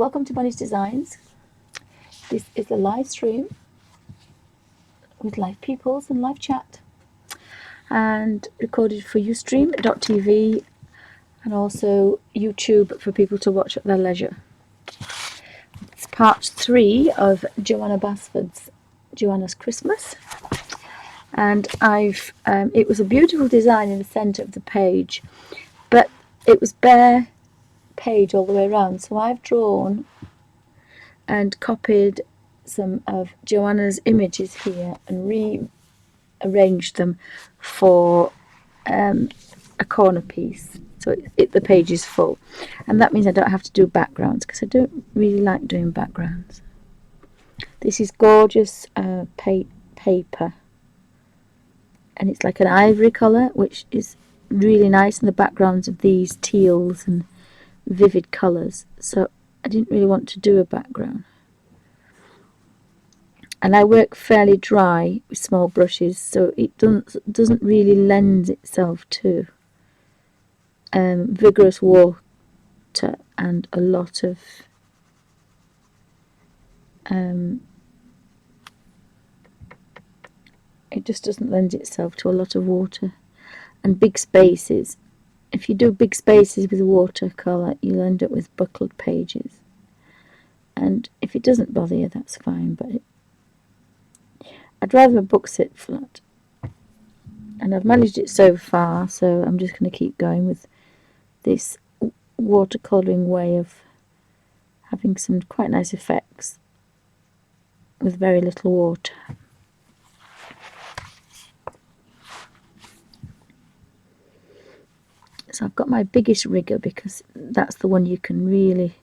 Welcome to Bonnie's Designs. This is a live stream with live pupils and live chat, and recorded for Ustream.tv and also YouTube for people to watch at their leisure. It's part 3 of Johanna Basford's Johanna's Christmas, and it was a beautiful design in the centre of the page, but it was bare page all the way around, so I've drawn and copied some of Johanna's images here and rearranged them for a corner piece, so the page is full, and that means I don't have to do backgrounds because I don't really like doing backgrounds. This is gorgeous paper, and it's like an ivory colour, which is really nice in the backgrounds of these teals and vivid colours, so I didn't really want to do a background. And I work fairly dry with small brushes, so it doesn't really lend itself to vigorous water and a lot of it just doesn't lend itself to a lot of water and big spaces. If you do big spaces with watercolour, you'll end up with buckled pages, and if it doesn't bother you, that's fine, but I'd rather a book sit flat, and I've managed it so far, so I'm just going to keep going with this watercolouring way of having some quite nice effects with very little water. So I've got my biggest rigger because that's the one you can really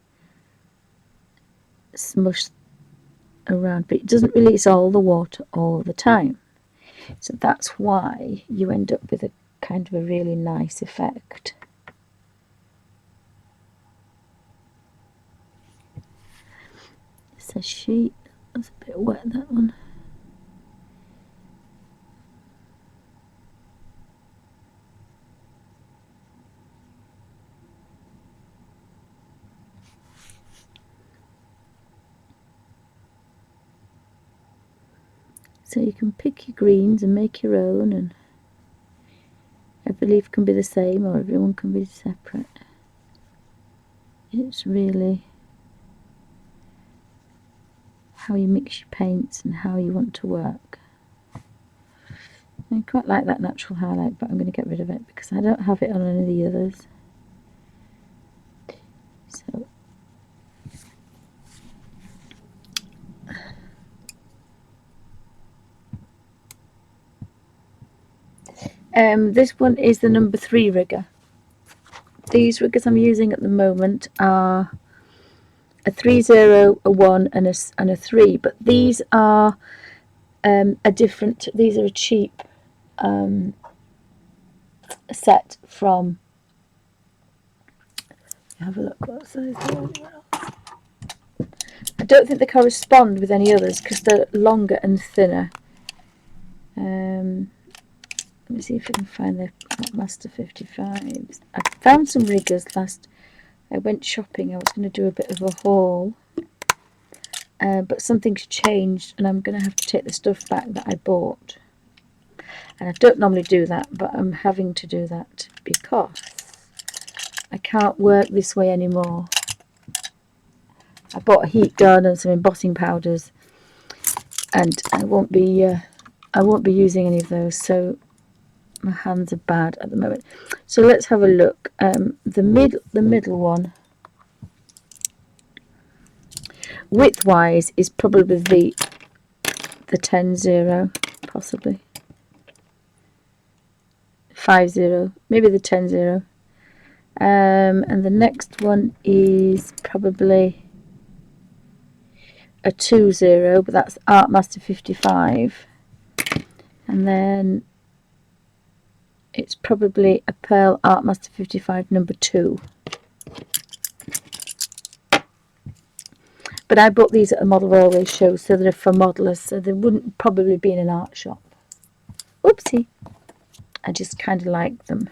smush around, but it doesn't release all the water all the time, so that's why you end up with a kind of a really nice effect. It's a sheet, that's a bit wet, that one. So you can pick your greens and make your own, and every leaf can be the same or everyone can be separate. It's really how you mix your paints and how you want to work. I quite like that natural highlight, but I'm going to get rid of it because I don't have it on any of the others. So this one is the number 3 rigger. These riggers I'm using at the moment are a 3-0, a 1 and a 3, but these are these are a cheap set from, have a look what size they are. I don't think they correspond with any others because they're longer and thinner. Let me see if I can find the Master 55s. I found some riggers last. I went shopping. I was going to do a bit of a haul, but something's changed, and I'm going to have to take the stuff back that I bought. And I don't normally do that, but I'm having to do that because I can't work this way anymore. I bought a heat gun and some embossing powders, and I won't be using any of those, so my hands are bad at the moment. So let's have a look. The middle one, width-wise, is probably the 10-0, possibly 5-0, maybe the 10-0. And the next one is probably a 2-0, but that's Art Master 55. And then it's probably a Pearl Art Master 55 number 2. But I bought these at a model railway show, so they're for modelers, so they wouldn't probably be in an art shop. Oopsie. I just kind of like them.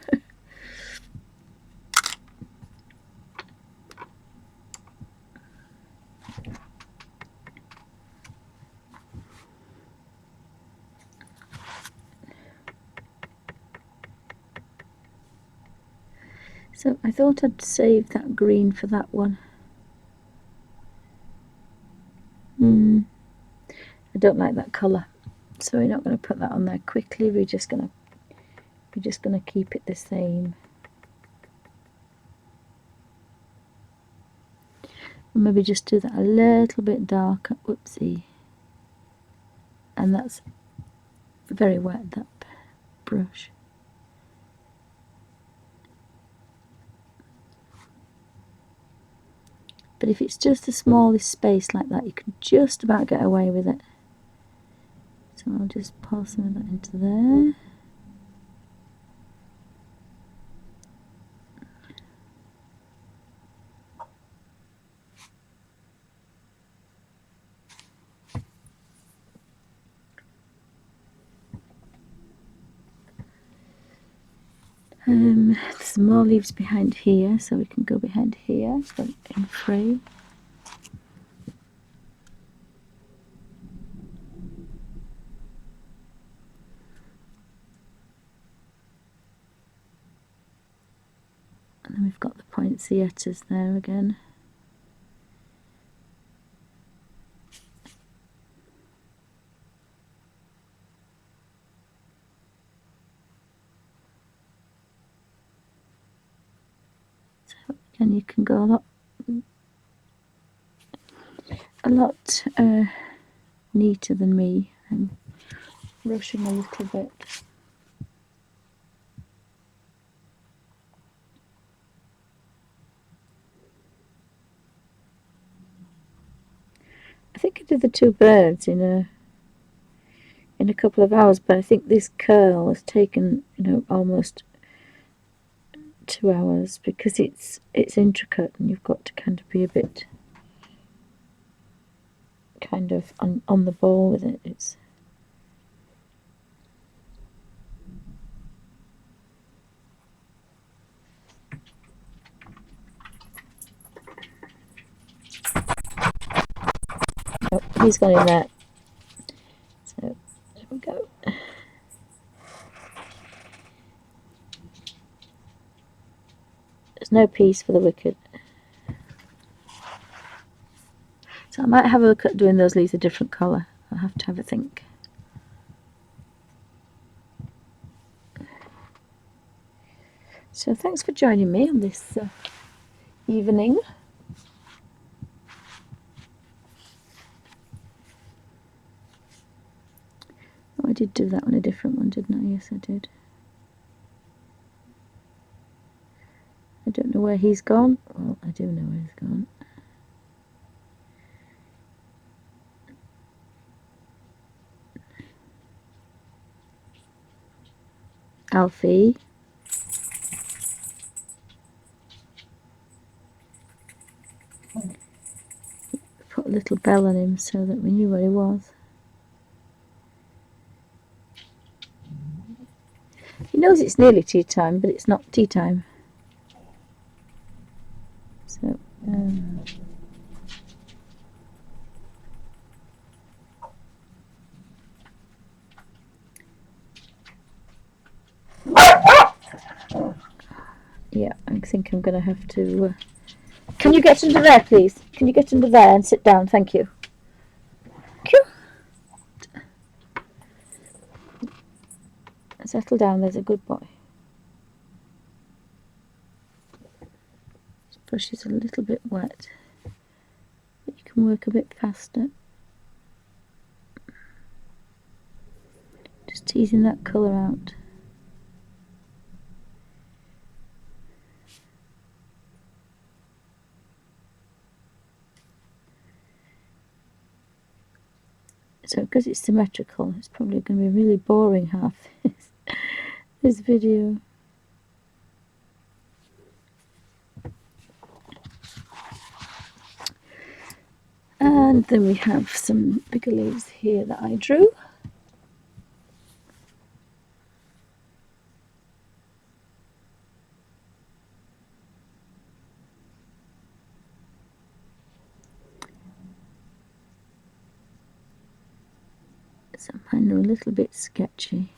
So I thought I'd save that green for that one. I don't like that colour, so we're not going to put that on there quickly. We're just going to keep it the same. And maybe just do that a little bit darker. Whoopsie. And that's very wet, that brush. But if it's just the smallest space like that, you can just about get away with it. So I'll just pour some of that into there. There's some more leaves behind here, so we can go behind here, so in frame. And then we've got the poinsettias there again. So again, you can go a lot neater than me. I'm rushing a little bit. I think I did the two birds in a couple of hours, but I think this curl has taken, almost 2 hours, because it's intricate and you've got to kind of be a bit kind of on the ball with it. Oh, he's gone in there. So there we go. There's no peace for the wicked. So I might have a look at doing those leaves a different colour. I'll have to have a think. So thanks for joining me on this evening. Oh, I did do that on a different one, didn't I? Yes, I did. I don't know where he's gone. Well, I do know where he's gone. Alfie. Put a little bell on him so that we knew where he was. He knows it's nearly tea time, but it's not tea time. So, yeah, I think I'm going to have to... Can you get under there, please? Can you get under there and sit down? Thank you. Settle down, there's a good boy. This brush is a little bit wet, but you can work a bit faster. Just teasing that colour out. So because it's symmetrical, it's probably going to be really boring half this video. And then we have some bigger leaves here that I drew. So mine are a little bit sketchy.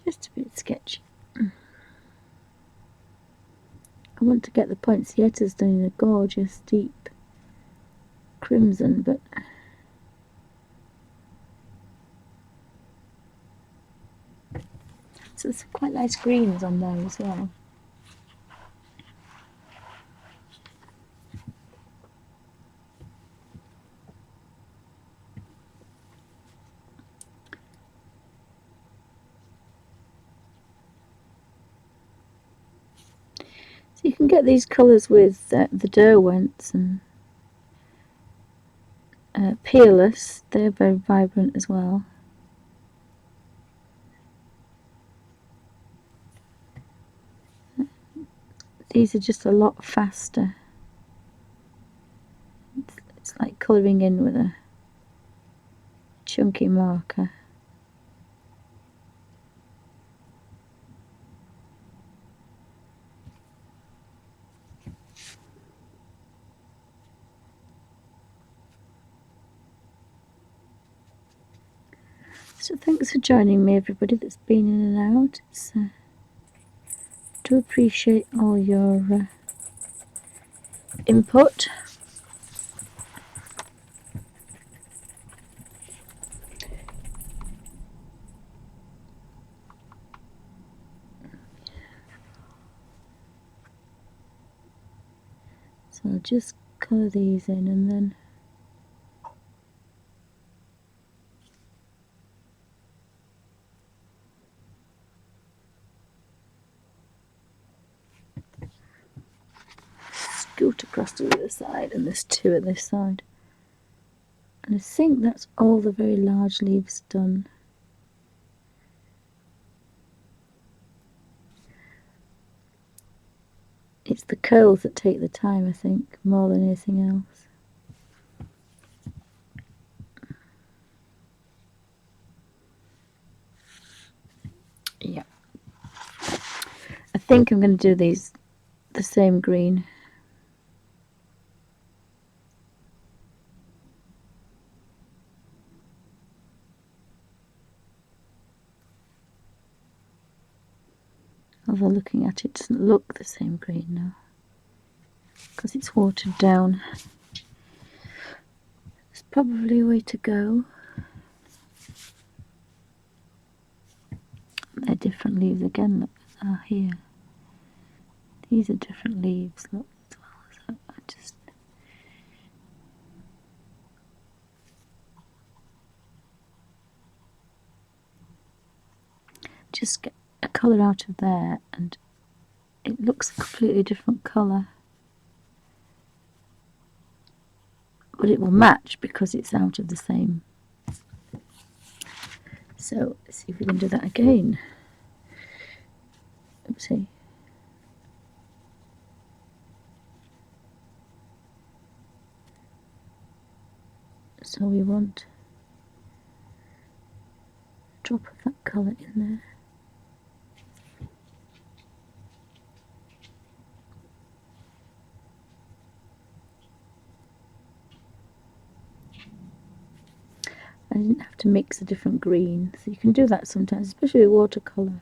Just a bit sketchy. I want to get the poinsettias done in a gorgeous deep crimson, but so there's quite nice greens on there as well. So you can get these colours with the Derwents and Peerless. They're very vibrant as well. These are just a lot faster. It's like colouring in with a chunky marker. So thanks for joining me, everybody that's been in and out. Do appreciate all your input. So I'll just colour these in and then scoot across to the other side, and there's two at this side. And I think that's all the very large leaves done. It's the curls that take the time, I think, more than anything else. Yeah. I think I'm going to do these the same green. Although looking at it, it doesn't look the same green now, because it's watered down. It's probably a way to go. They're different leaves again, look, here. These are different leaves, look, as well. So I just get a colour out of there, and it looks a completely different colour. But it will match because it's out of the same. So let's see if we can do that again. Oopsie. So we want a drop of that colour in there. I didn't have to mix a different green, so you can do that sometimes, especially with watercolour.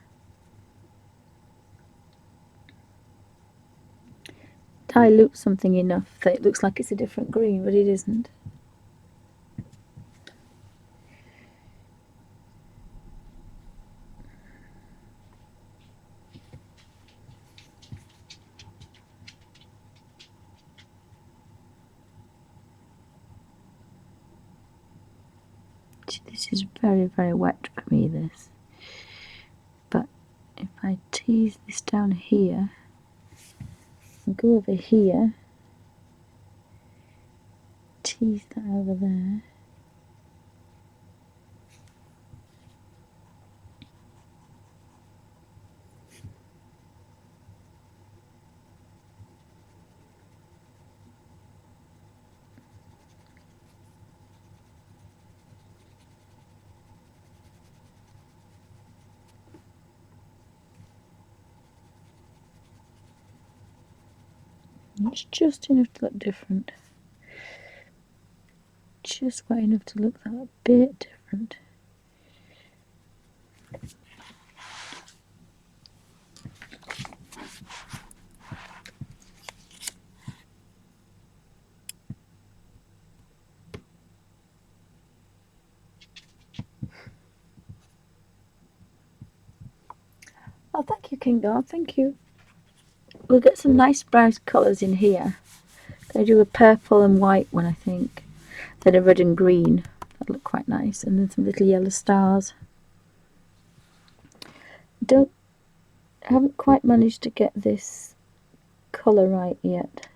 Dilute something enough that it looks like it's a different green, but it isn't. This is very, very wet for me, this. But if I tease this down here and go over here, tease that over there. It's just enough to look different. Just quite enough to look that bit different. Thank you, Kingar. Thank you. We'll get some nice bright colours in here. Gonna do a purple and white one, I think. Then a red and green. That'll look quite nice. And then some little yellow stars. Haven't quite managed to get this colour right yet.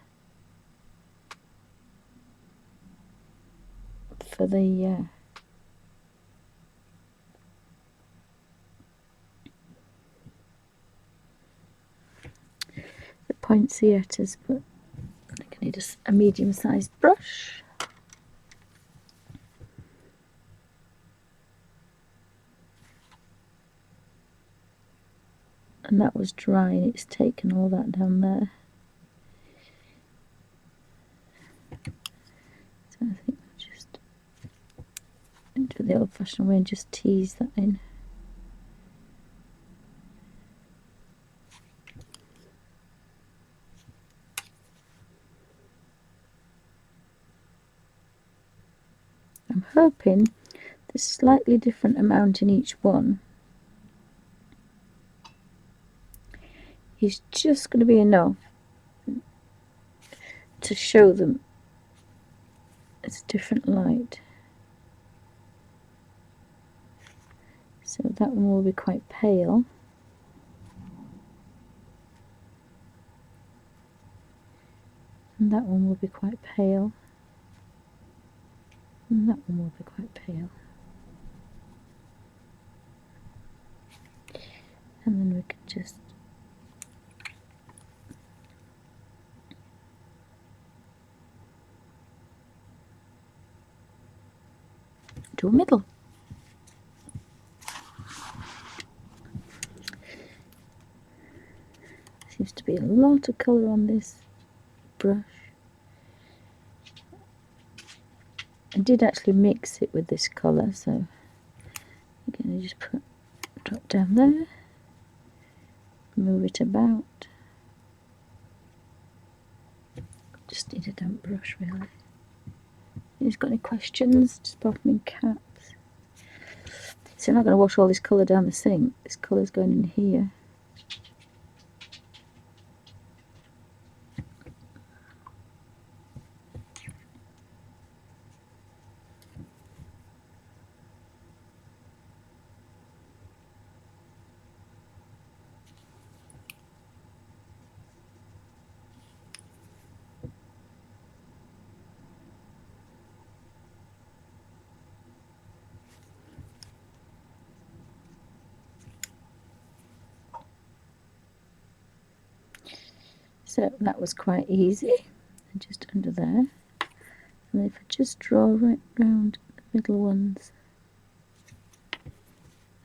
For the poinsettias, but I think I need a medium-sized brush. And that was dry and it's taken all that down there. So I think I'll just do it the old-fashioned way and just tease that in. I'm hoping there's a slightly different amount in each one. It's just going to be enough to show them it's a different light. So that one will be quite pale. And that one will be quite pale. And that one will be quite pale. And then we can just do a middle. Seems to be a lot of colour on this brush. I did actually mix it with this colour, so again I just drop down there, move it about. Just need a damp brush really. If you've got any questions, just pop them in caps. So I'm not going to wash all this colour down the sink. This colour's going in here. So that was quite easy, and just under there. And if I just draw right round the middle ones,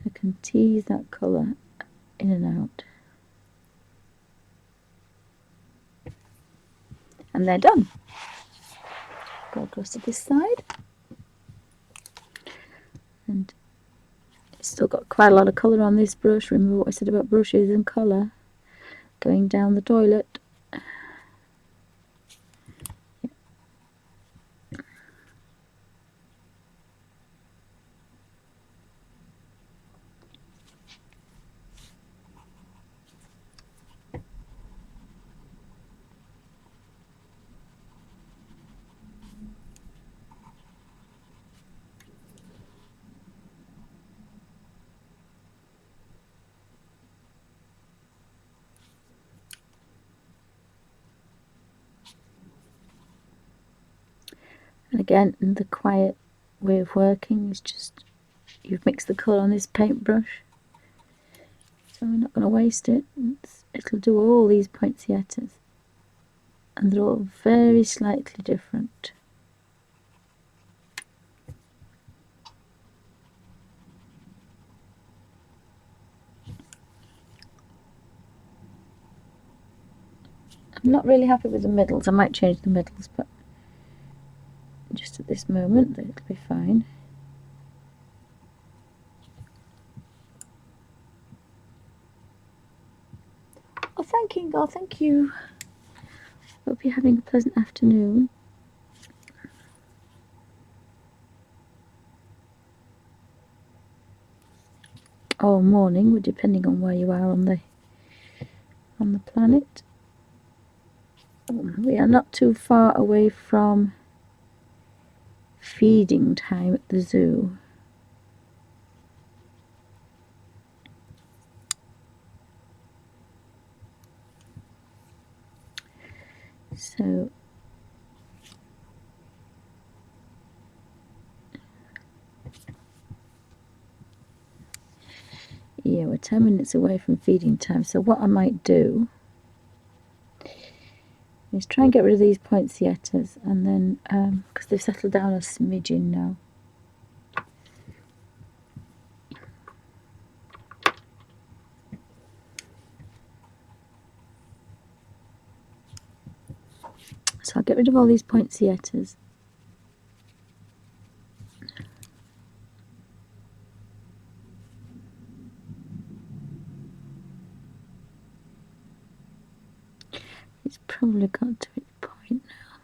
I can tease that colour in and out. And they're done. Go across to this side. And it's still got quite a lot of colour on this brush. Remember what I said about brushes and colour going down the toilet. And again, the quiet way of working is just you've mixed the colour on this paintbrush, so we're not going to waste it. It'll do all these poinsettias, and they're all very slightly different. I'm not really happy with the middles. I might change the middles, but just at this moment it'll be fine. Oh, thank you, God, thank you. Hope you're having a pleasant afternoon. Or morning, depending on where you are on the on the planet. We are not too far away from feeding time at the zoo. So yeah, we're 10 minutes away from feeding time. So what I might do is try and get rid of these poinsettias, and then because they've settled down a smidgen now. So I'll get rid of all these poinsettias. It's probably got to its point now.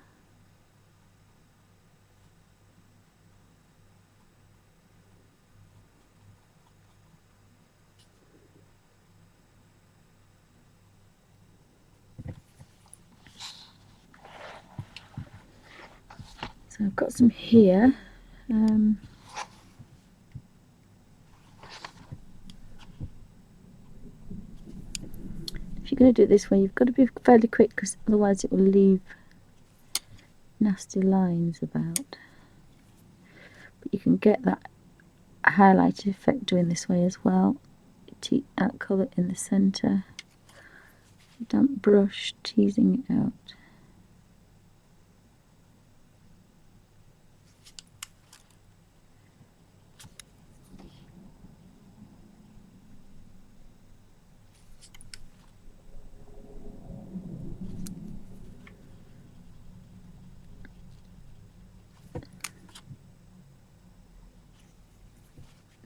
So I've got some here. If you're going to do it this way, you've got to be fairly quick, because otherwise it will leave nasty lines about. But you can get that highlighted effect doing this way as well. That colour in the centre. Damp brush, teasing it out.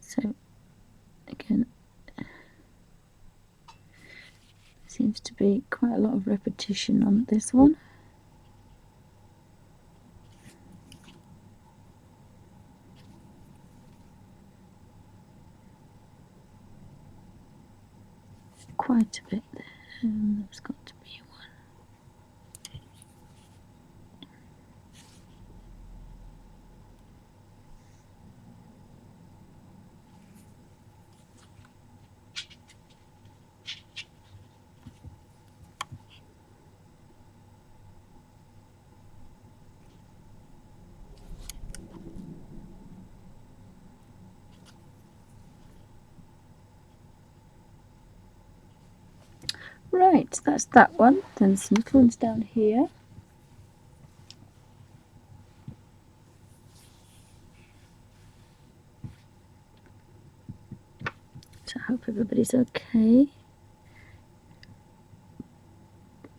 So again, seems to be quite a lot of repetition on this one. Quite a bit there. There's got to be one. Right, that's that one. Then some little ones down here. So I hope everybody's okay.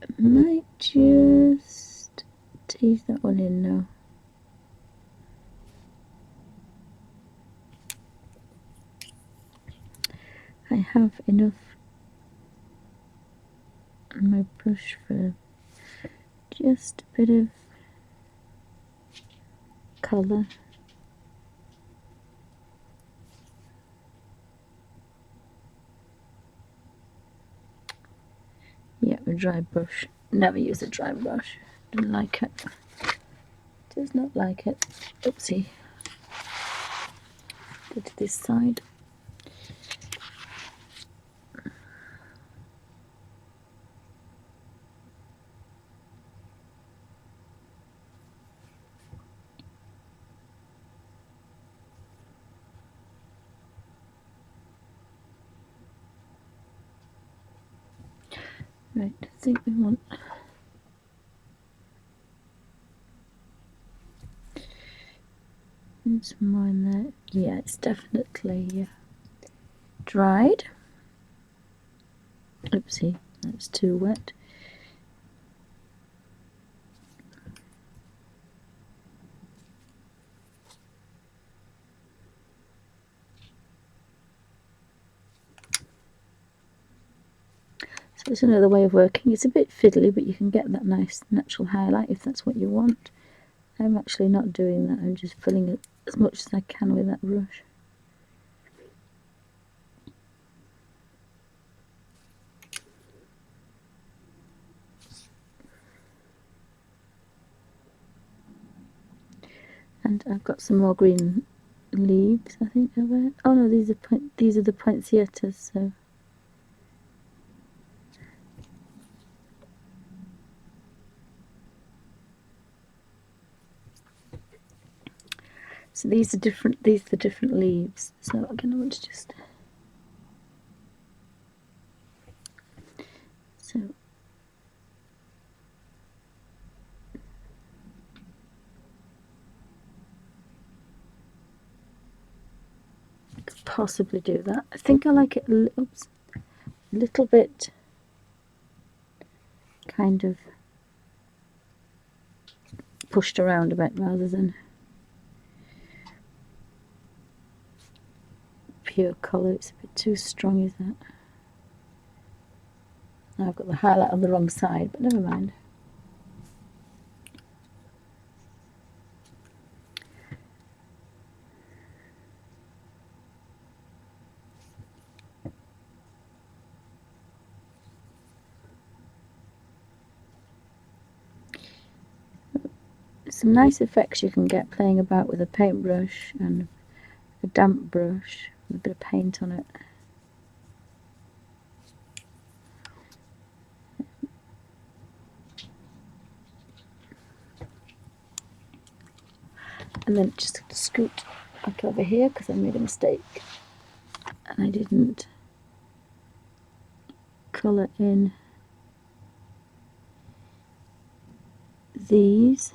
I might just tease that one in now. I have enough on my brush for just a bit of colour. Yeah, a dry brush. Never use a dry brush. Don't like it. Does not like it. Oopsie. Go to this side. Right, I think we want there's mine there. Yeah, it's definitely dried. Oopsie, that's too wet. So it's another way of working. It's a bit fiddly, but you can get that nice natural highlight if that's what you want. I'm actually not doing that. I'm just filling it as much as I can with that brush. And I've got some more green leaves, I think. Oh no, these are the poinsettias. So these are different. These are the different leaves. So again, I want to just I could possibly do that. I think I like it a little bit kind of pushed around a bit rather than pure colour. It's a bit too strong, isn't it? Now I've got the highlight on the wrong side, but never mind. Some nice effects you can get playing about with a paintbrush and a damp brush with a bit of paint on it. And then just scoot back over here because I made a mistake and I didn't colour in these.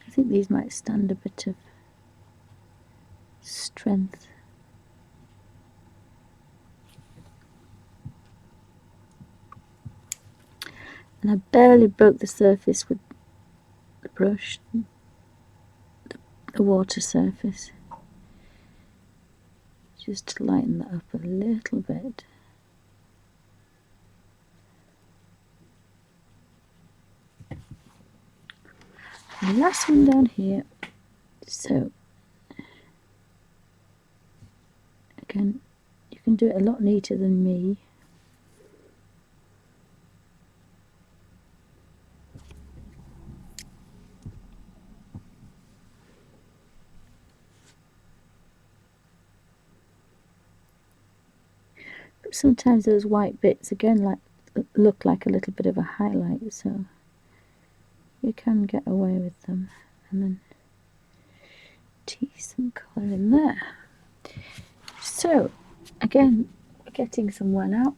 I think these might stand a bit of strength. And I barely broke the surface with the brush, the water surface, just to lighten that up a little bit. And the last one down here. So again, you can do it a lot neater than me. But sometimes those white bits again look like a little bit of a highlight, so you can get away with them. And then tease some colour in there. So again, we're getting somewhere now.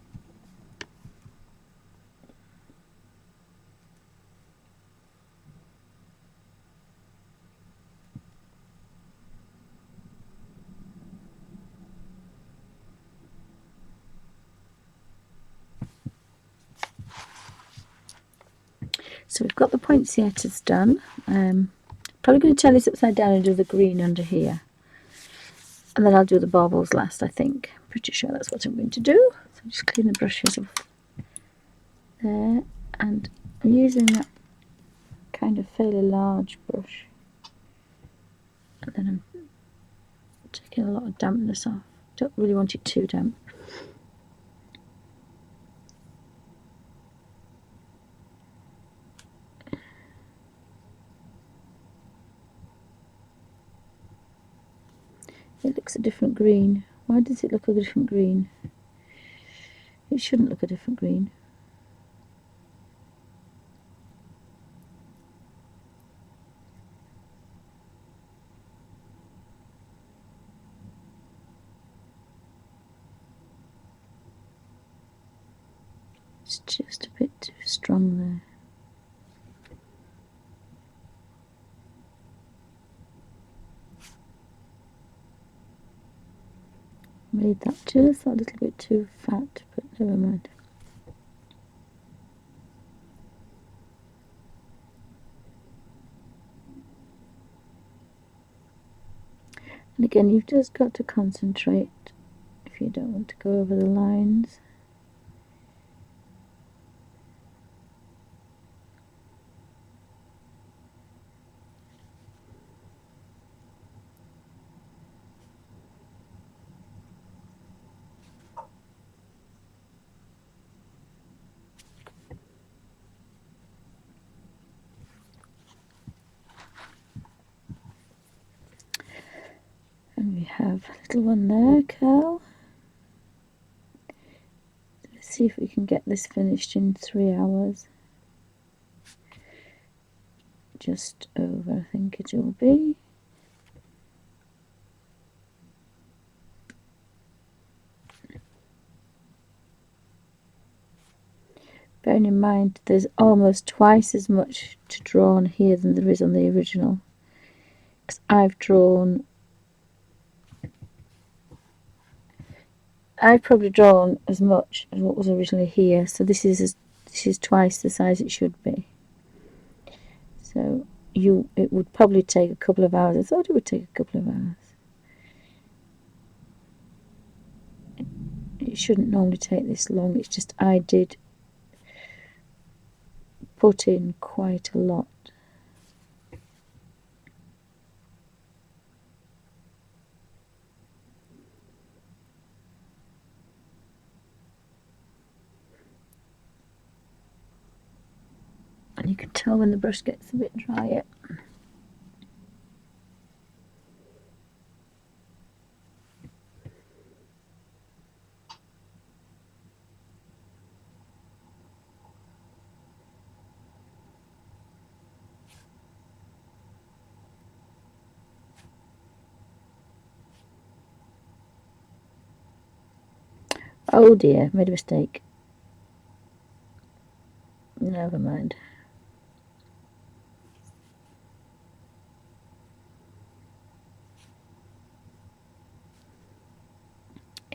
So we've got the poinsettias done. Probably going to turn this upside down and do the green under here. And then I'll do the baubles last, I think. Pretty sure that's what I'm going to do. So just clean the brushes off there. And I'm using that kind of fairly large brush. And then I'm taking a lot of dampness off. Don't really want it too damp. It looks a different green. Why does it look a different green? It shouldn't look a different green. It's just a bit too strong there. Made that just a little bit too fat, but never mind. And again, you've just got to concentrate if you don't want to go over the lines. And we have a little one there, curl. Let's see if we can get this finished in 3 hours. Just over, I think it will be. Bearing in mind there's almost twice as much to draw on here than there is on the original. Because I've probably drawn as much as what was originally here, so this is twice the size it should be. So it would probably take a couple of hours. I thought it would take a couple of hours. It shouldn't normally take this long. It's just I did put in quite a lot. And you can tell when the brush gets a bit drier. Oh dear, made a mistake. Never mind.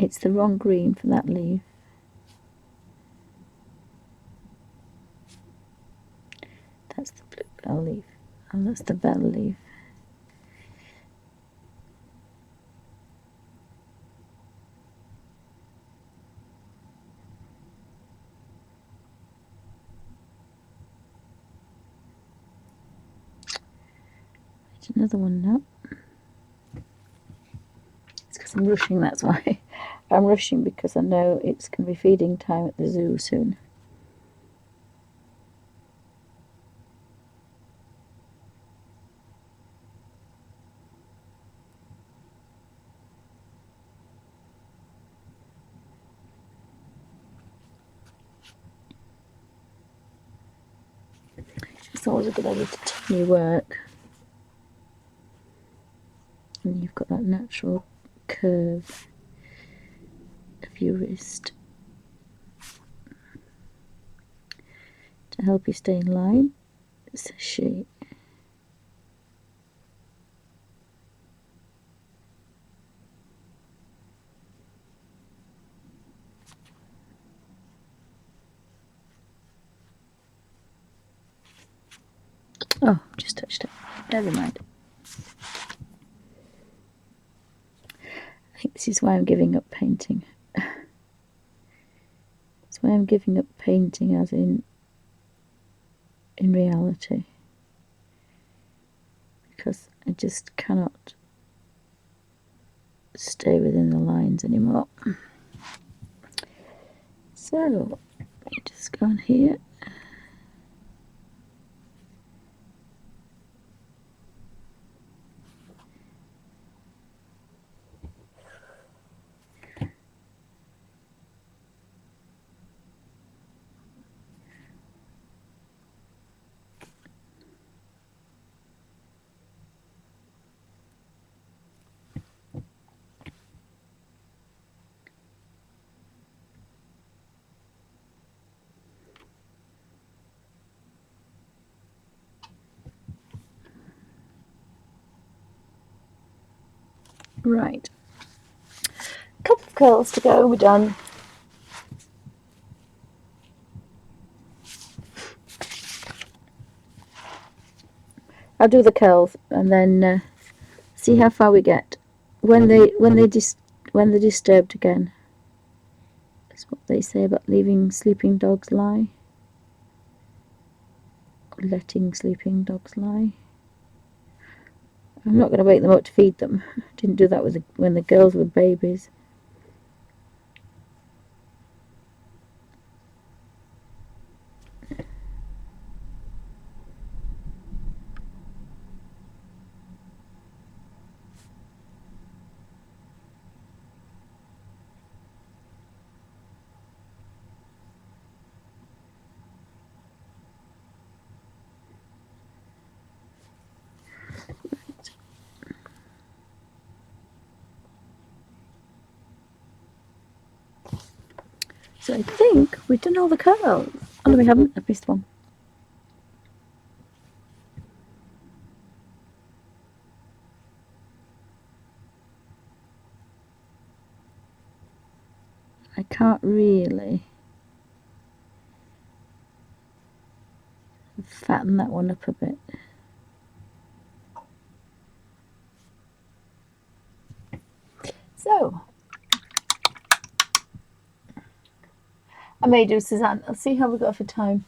It's the wrong green for that leaf. That's the bluebell leaf. And that's the bell leaf. There's another one now. It's because I'm rushing, that's why. I'm rushing because I know it's going to be feeding time at the zoo soon. It's always a good idea to tip your work. And you've got that natural curve of your wrist to help you stay in line. Says she. Oh, just touched it. Never mind. I think this is why I'm giving up painting. It's why I'm giving up painting, as in reality. Because I just cannot stay within the lines anymore. So, let me just go on here. Right. Couple of curls to go, we're done. I'll do the curls and then see how far we get. When they're disturbed again. That's what they say about leaving sleeping dogs lie. Or letting sleeping dogs lie. I'm not going to wake them up to feed them. Didn't do that when the girls were babies. So I think we've done all the colours. Oh no, we haven't. I've missed one. I can't really fatten that one up a bit. So I may do Suzanne. I'll see how we got for time.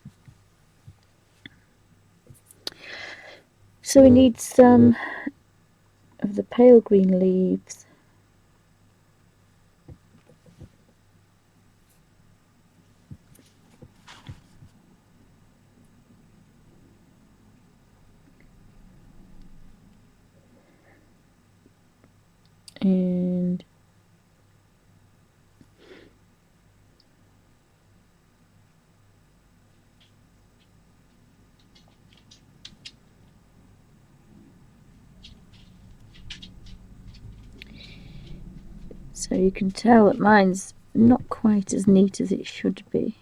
So we need some of the pale green leaves. And so you can tell that mine's not quite as neat as it should be.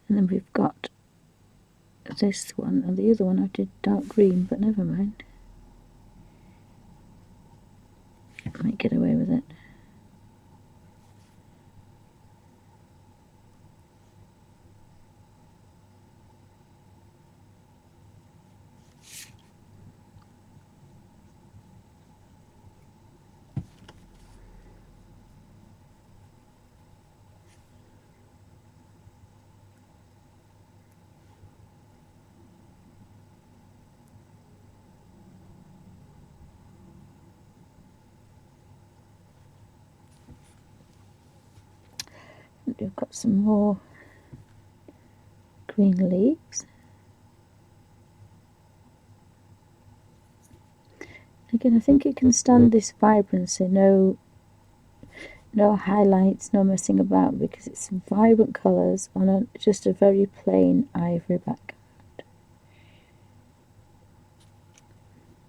And then we've got this one, and the other one I did dark green, but never mind. I might get away with it. We've got some more green leaves. Again, I think it can stand this vibrancy, no highlights, no messing about, because it's vibrant colours on just a very plain ivory background.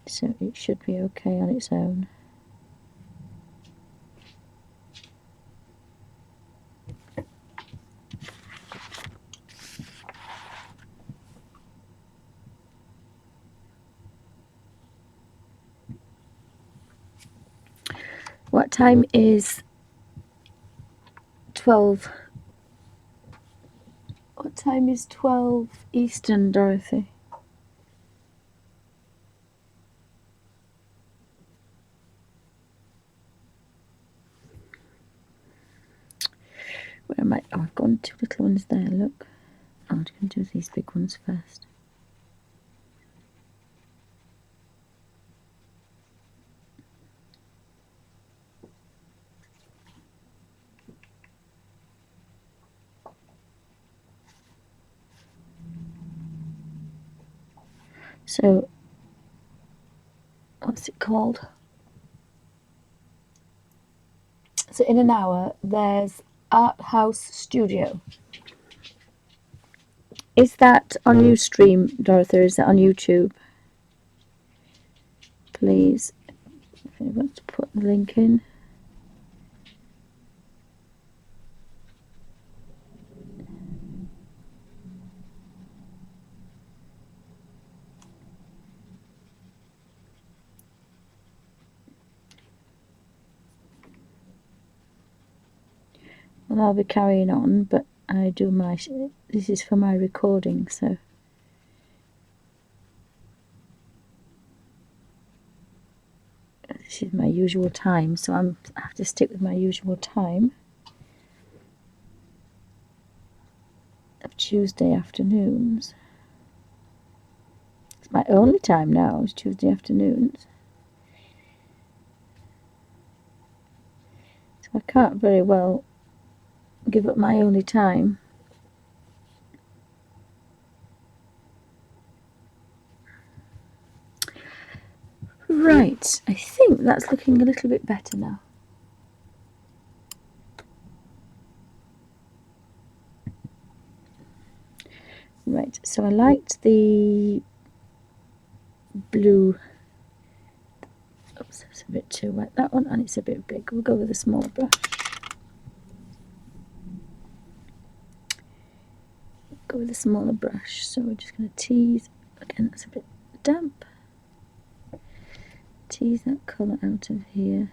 So it should be okay on its own. What time is 12? What time is 12 Eastern, Dorothy? Where am I? Oh, I've gone 2 little ones there, look. Oh, I'm going to do these big ones first. So, what's it called? So in an hour, there's Art House Studio. Is that on Ustream, Dorothy, or is that on YouTube? Please, if you want to put the link in. Well, I'll be carrying on, but I do my, this is for my recording, so. This is my usual time, so I have to stick with my usual time of Tuesday afternoons. It's my only time now, is Tuesday afternoons. So I can't very well give up my only time. Right, I think that's looking a little bit better now. Right, so I liked the blue. Oops, it's a bit too wet, that one, and it's a bit big. We'll go with a smaller brush. Go with a smaller brush. So we're just going to tease. Again, that's a bit damp. Tease that colour out of here.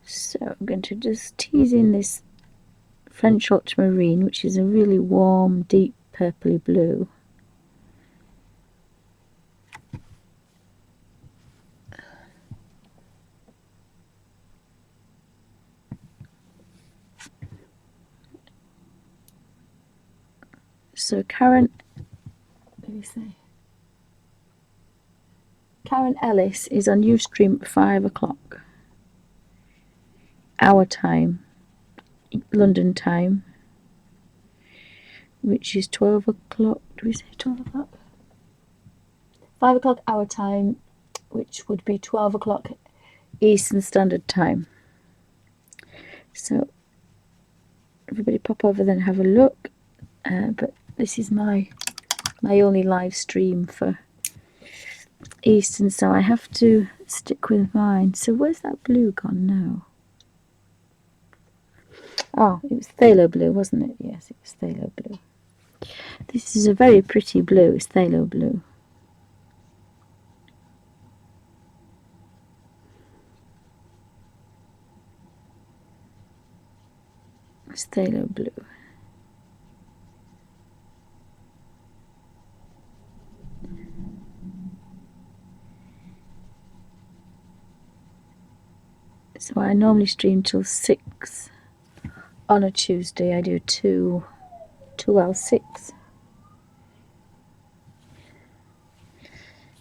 So I'm going to just tease in this French ultramarine, which is a really warm, deep purpley blue. So Karen Ellis is on Ustream at 5 o'clock. Our time, London time, which is 12 o'clock. Do we say 12 o'clock? 5 o'clock our time, which would be 12 o'clock Eastern Standard Time. So everybody pop over then and have a look. But this is my only live stream for Eastern, so I have to stick with mine. So where's that blue gone now? Oh, it was phthalo blue, wasn't it? Yes, it was phthalo blue. This is a very pretty blue. It's phthalo blue. It's phthalo blue. So I normally stream till 6 on a Tuesday. I do 2L6.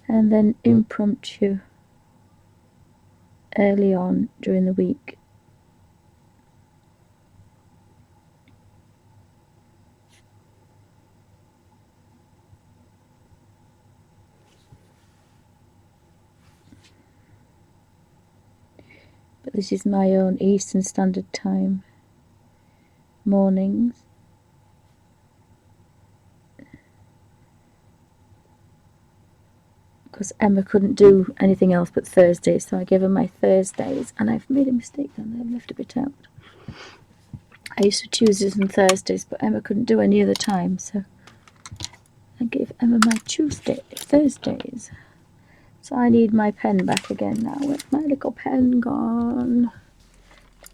And then impromptu early on during the week. But this is my own Eastern Standard Time mornings. Because Emma couldn't do anything else but Thursdays, so I gave her my Thursdays, and I've made a mistake down there. I've left a bit out. I used to Tuesdays and Thursdays, but Emma couldn't do any other time, so I gave Emma my Thursdays. So I need my pen back again now. Where's my little pen gone?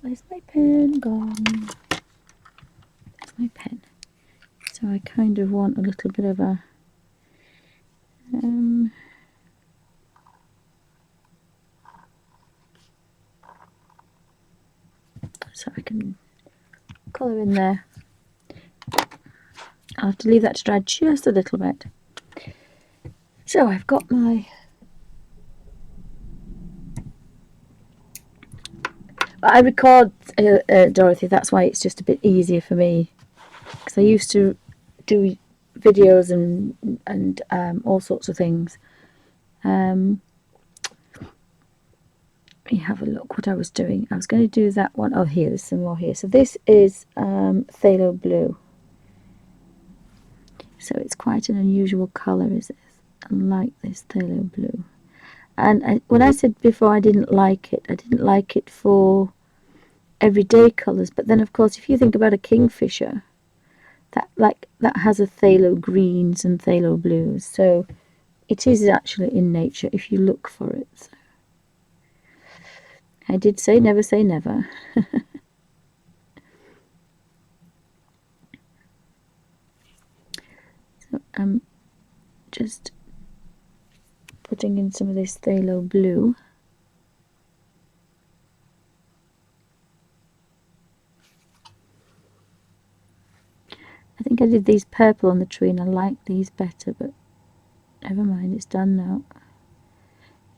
Where's my pen gone? Where's my pen? So I kind of want a little bit of a so I can colour in there. I'll have to leave that to dry just a little bit. So I've got my I record Dorothy, that's why it's just a bit easier for me, because I used to do videos and all sorts of things. Let me have a look what I was doing. I was going to do that one. Oh, here, there's some more here. So this is phthalo blue. So it's quite an unusual colour, is this? I like this phthalo blue. And when I said before I didn't like it for everyday colours. But then, of course, if you think about a kingfisher, that has a phthalo greens and phthalo blues. So it is actually in nature if you look for it. So I did say never say never. So I'm just putting in some of this phthalo blue. I think I did these purple on the tree and I like these better, but never mind, it's done now.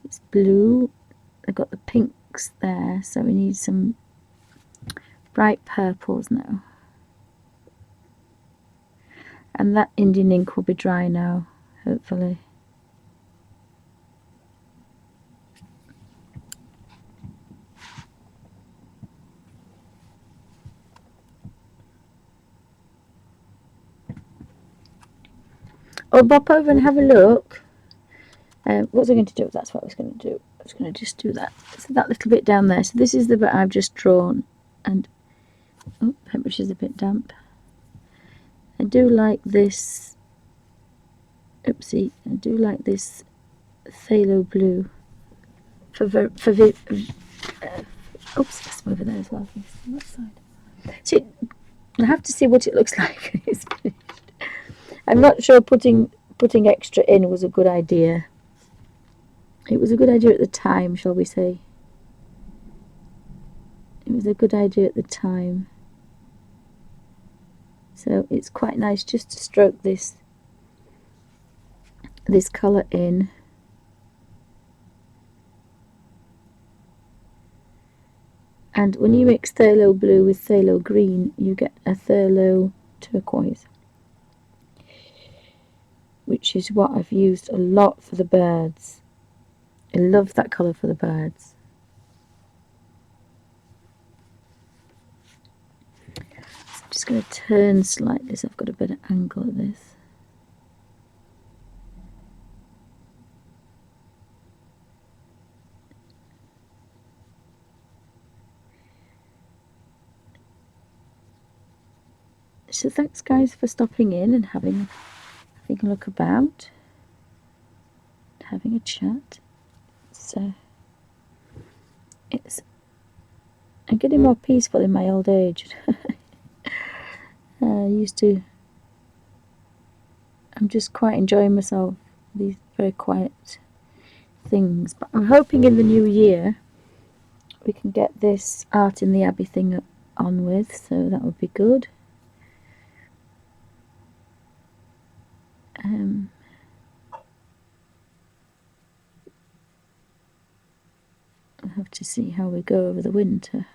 It's blue, I've got the pinks there, so we need some bright purples now. And that Indian ink will be dry now, hopefully. Oh, bop over and have a look. What was I going to do? That's what I was going to do. I was going to just do that. So that little bit down there. So this is the bit I've just drawn. And, oh, paintbrush is a bit damp. I do like this, oopsie, I do like this phthalo blue. Oops, that's over there as well. On that side. So I have to see what it looks like when it's finished. I'm not sure putting extra in was a good idea. It was a good idea at the time, shall we say. It was a good idea at the time. So it's quite nice just to stroke this colour in. And when you mix phthalo blue with phthalo green, you get a phthalo turquoise, which is what I've used a lot for the birds. I love that colour for the birds. So I'm just going to turn slightly so I've got a better angle at this. So thanks guys for stopping in and having a look about, having a chat. So I'm getting more peaceful in my old age. I'm just quite enjoying myself, these very quiet things. But I'm hoping in the new year we can get this Art in the Abbey thing on with, so that would be good. I'll have to see how we go over the winter.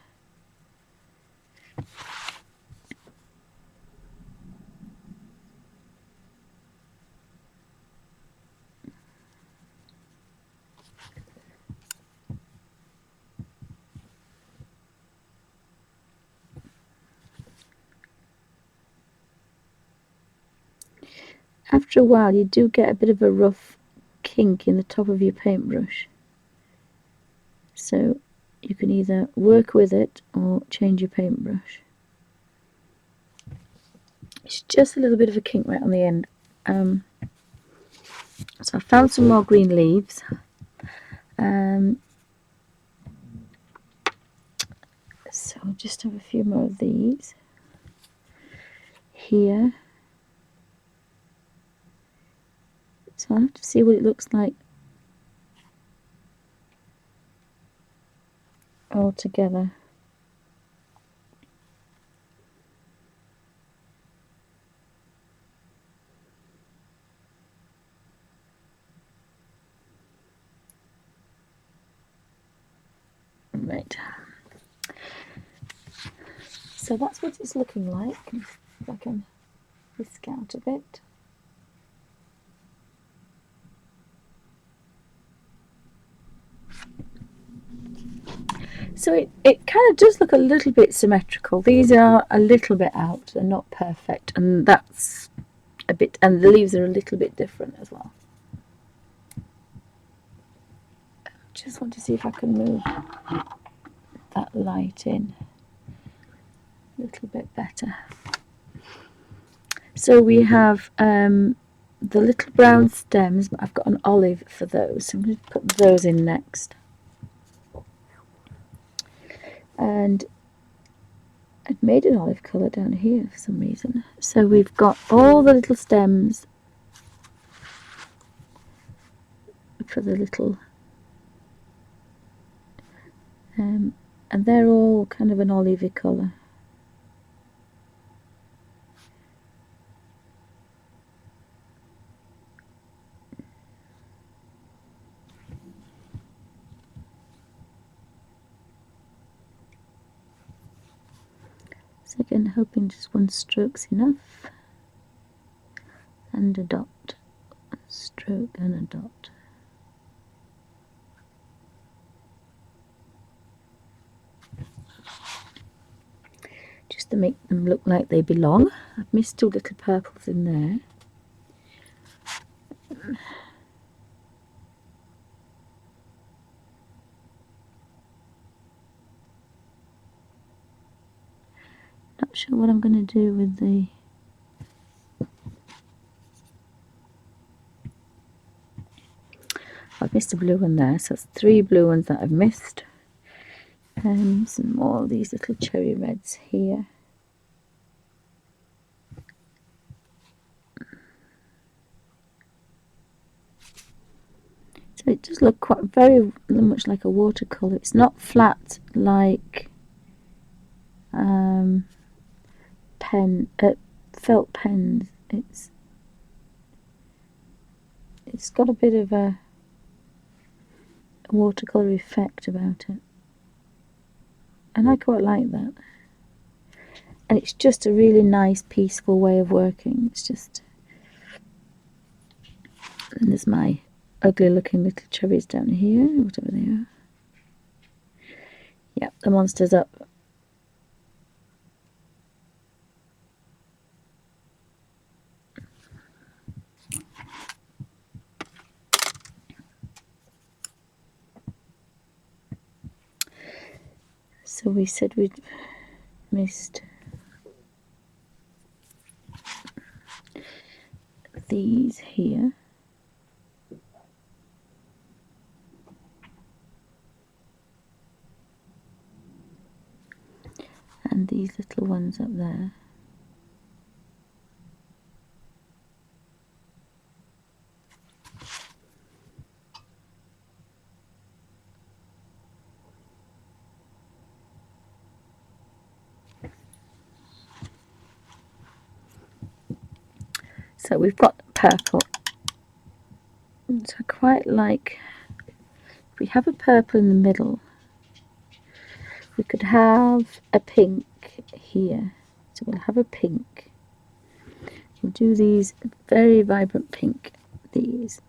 After a while you do get a bit of a rough kink in the top of your paintbrush, so you can either work with it or change your paintbrush. It's just a little bit of a kink right on the end. So I found some more green leaves. So I'll just have a few more of these here. So I'll have to see what it looks like all together. Right. So that's what it's looking like. If I can whisk out a bit. So it kind of does look a little bit symmetrical. These are a little bit out, they're not perfect, and that's a bit, and the leaves are a little bit different as well. Just want to see if I can move that light in a little bit better. So we have the little brown stems, but I've got an olive for those, so I'm going to put those in next. And I've made an olive colour down here for some reason. So we've got all the little stems for the little, and they're all kind of an olivey colour. So again, hoping just one stroke's enough, and a dot, a stroke and a dot. Just to make them look like they belong. I've missed two little purples in there. Not sure what I'm going to do with the... I've missed a blue one there, so it's 3 blue ones that I've missed. Some more of these little cherry reds here. So it does look quite very much like a watercolour. It's not flat like felt pens. It's got a bit of a watercolour effect about it, and I quite like that. And it's just a really nice, peaceful way of working. It's just... And there's my ugly looking little cherries down here, whatever they are. Yep, the monster's up. So we said we'd missed these here. And these little ones up there. So we've got purple. So I quite like, if we have a purple in the middle, we could have a pink here. So we'll have a pink. We'll do these very vibrant pink, these.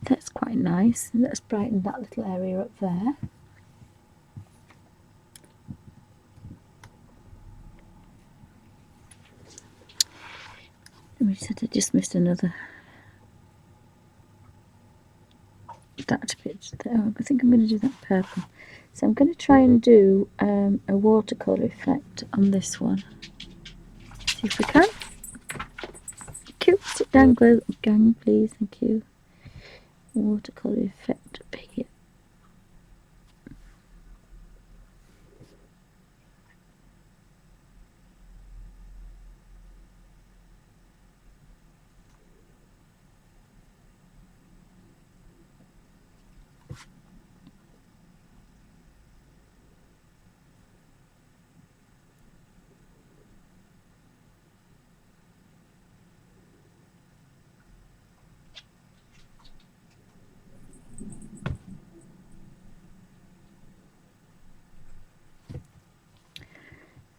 That's quite nice. Let's brighten that little area up there. We said I just missed another. That bit there. I think I'm going to do that purple. So I'm going to try and do a watercolour effect on this one. See if we can. Thank you. Sit down, gang, please. Thank you. Watercolour effect up here.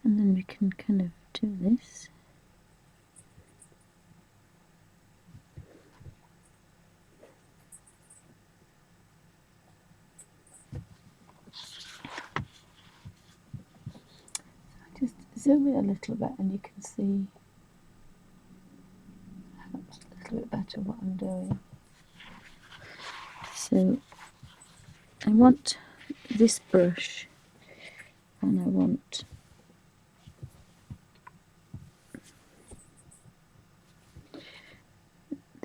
And then we can kind of do this. zoom in a little bit and you can see perhaps a little bit better what I'm doing. So I want this brush, and I want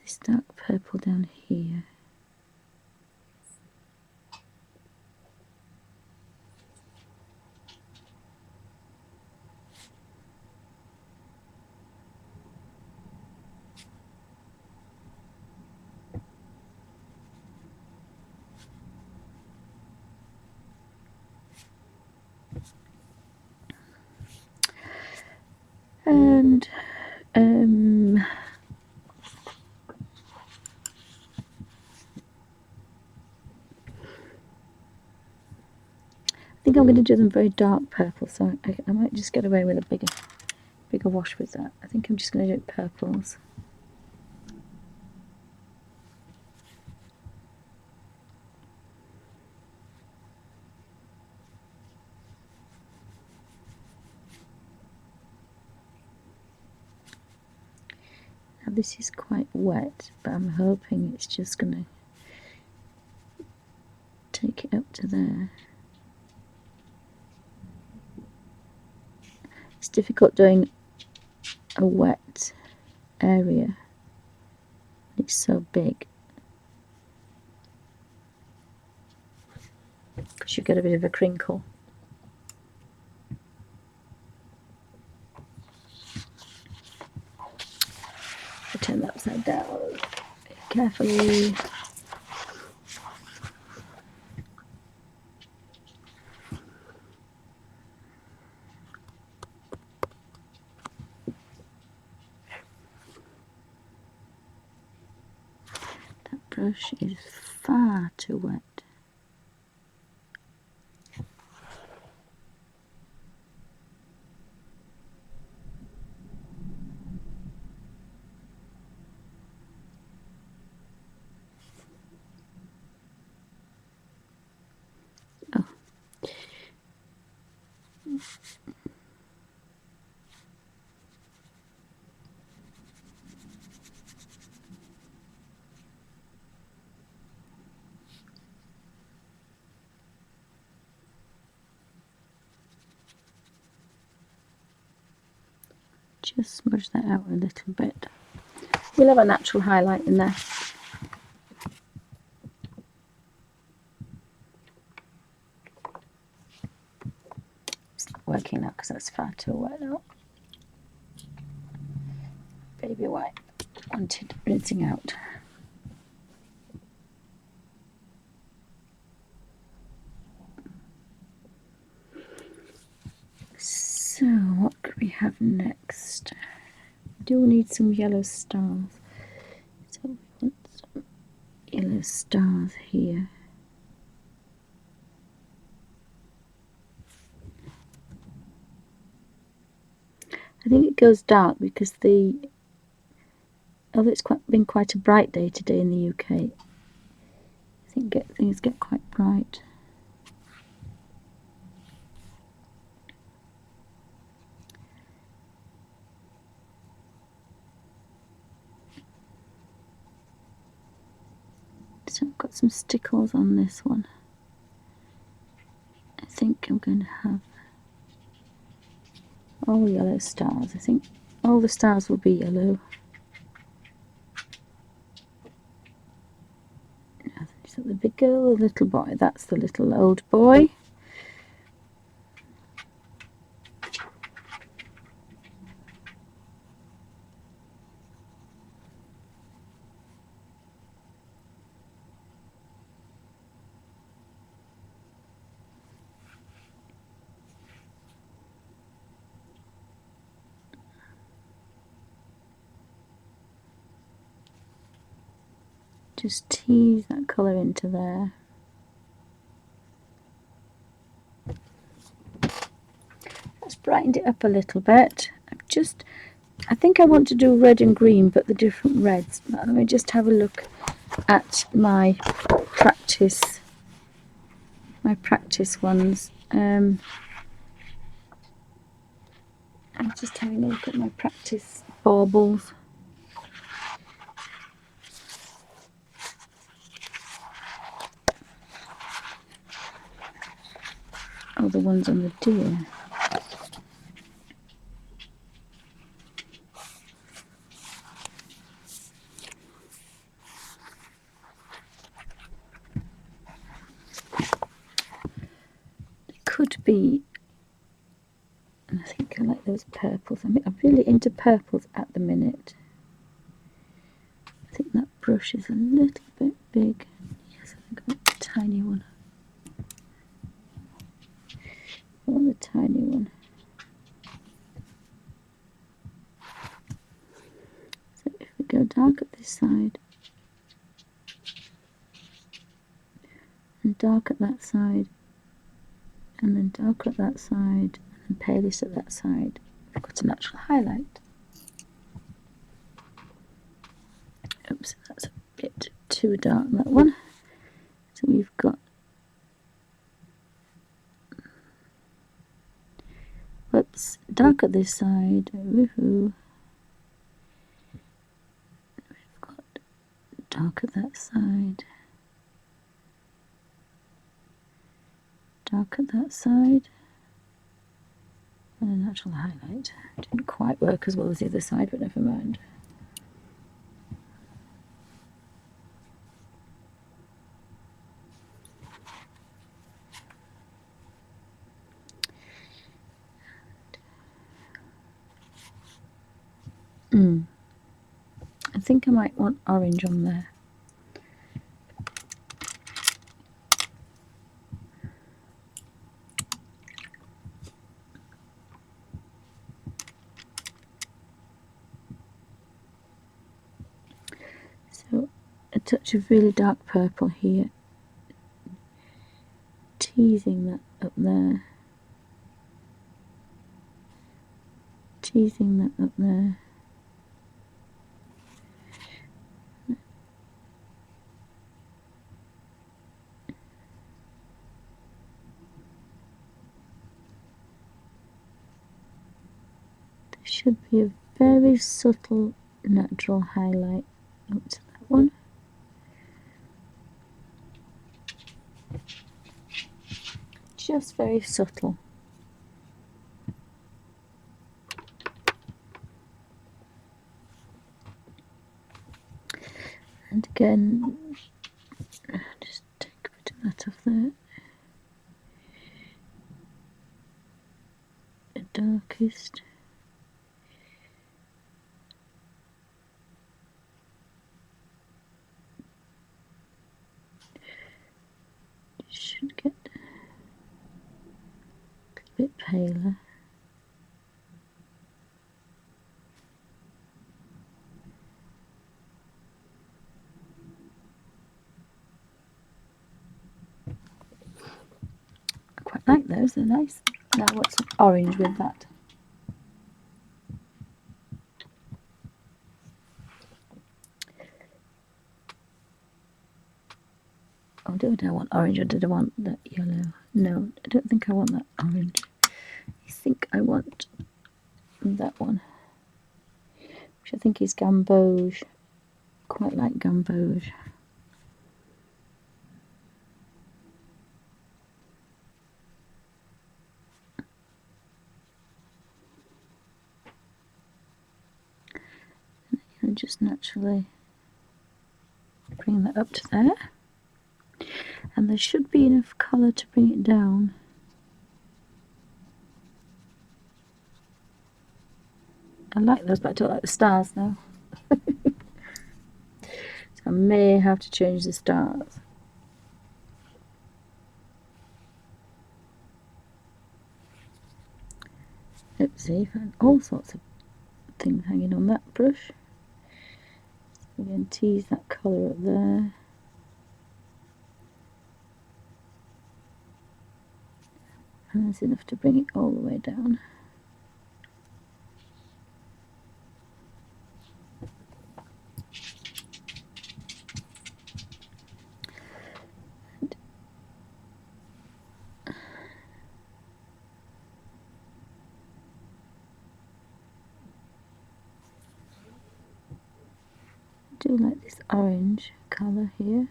this dark purple down here. And I think I'm going to do them very dark purple, so I might just get away with a bigger wash with that. I think I'm just going to do it purples. Now this is quite wet, but I'm hoping it's just going to take it up to there. It's difficult doing a wet area. It's so big. Because you get a bit of a crinkle. I turn that upside down carefully. That brush is far too wet. Oh. Just smudge that out a little bit. We'll have a natural highlight in there. It's not working now because that's far too wet now. Baby white wanted rinsing out. So what could we have next? We do need some yellow stars. So we want some yellow stars here. I think it goes dark because although it's been quite a bright day today in the UK, I think things get quite bright. So I've got some stickles on this one. I think I'm going to have all yellow stars. I think all the stars will be yellow. Is that the big girl or the little boy? That's the little old boy. Just tease that colour into there. That's brightened it up a little bit. I think I want to do red and green, but the different reds. Let me just have a look at my practice ones. I'm just having a look at my practice baubles. Oh, the ones on the deer. It could be, and I think I like those purples. I'm really into purples at the minute. I think that brush is a little bit big. Yes, I think I want a tiny one. I want the tiny one. So if we go dark at this side and dark at that side and then darker at that side and palest at that side, we've got a natural highlight. Oops, that's a bit too dark, that one. So we've got, whoops, dark at this side, woohoo. We've got dark at that side, dark at that side, and a natural highlight. Didn't quite work as well as the other side, but never mind. I think I might want orange on there. So a touch of really dark purple here, teasing that up there, teasing that up there. There should be a very subtle natural highlight up to that one. Just very subtle. And again, just take a bit of that off there. The darkest. Should get a bit paler. I quite like those, they're nice. Now I want some orange with that. Oh, did I want orange or did I want that yellow? No, I don't think I want that orange. I think I want that one, which I think is gamboge. Quite like gamboge. And just naturally bring that up to there. And there should be enough colour to bring it down. I like those, but I don't like the stars now. So I may have to change the stars. Oopsie, and all sorts of things hanging on that brush. So again, tease that colour up there. And that's enough to bring it all the way down. do like this orange colour here.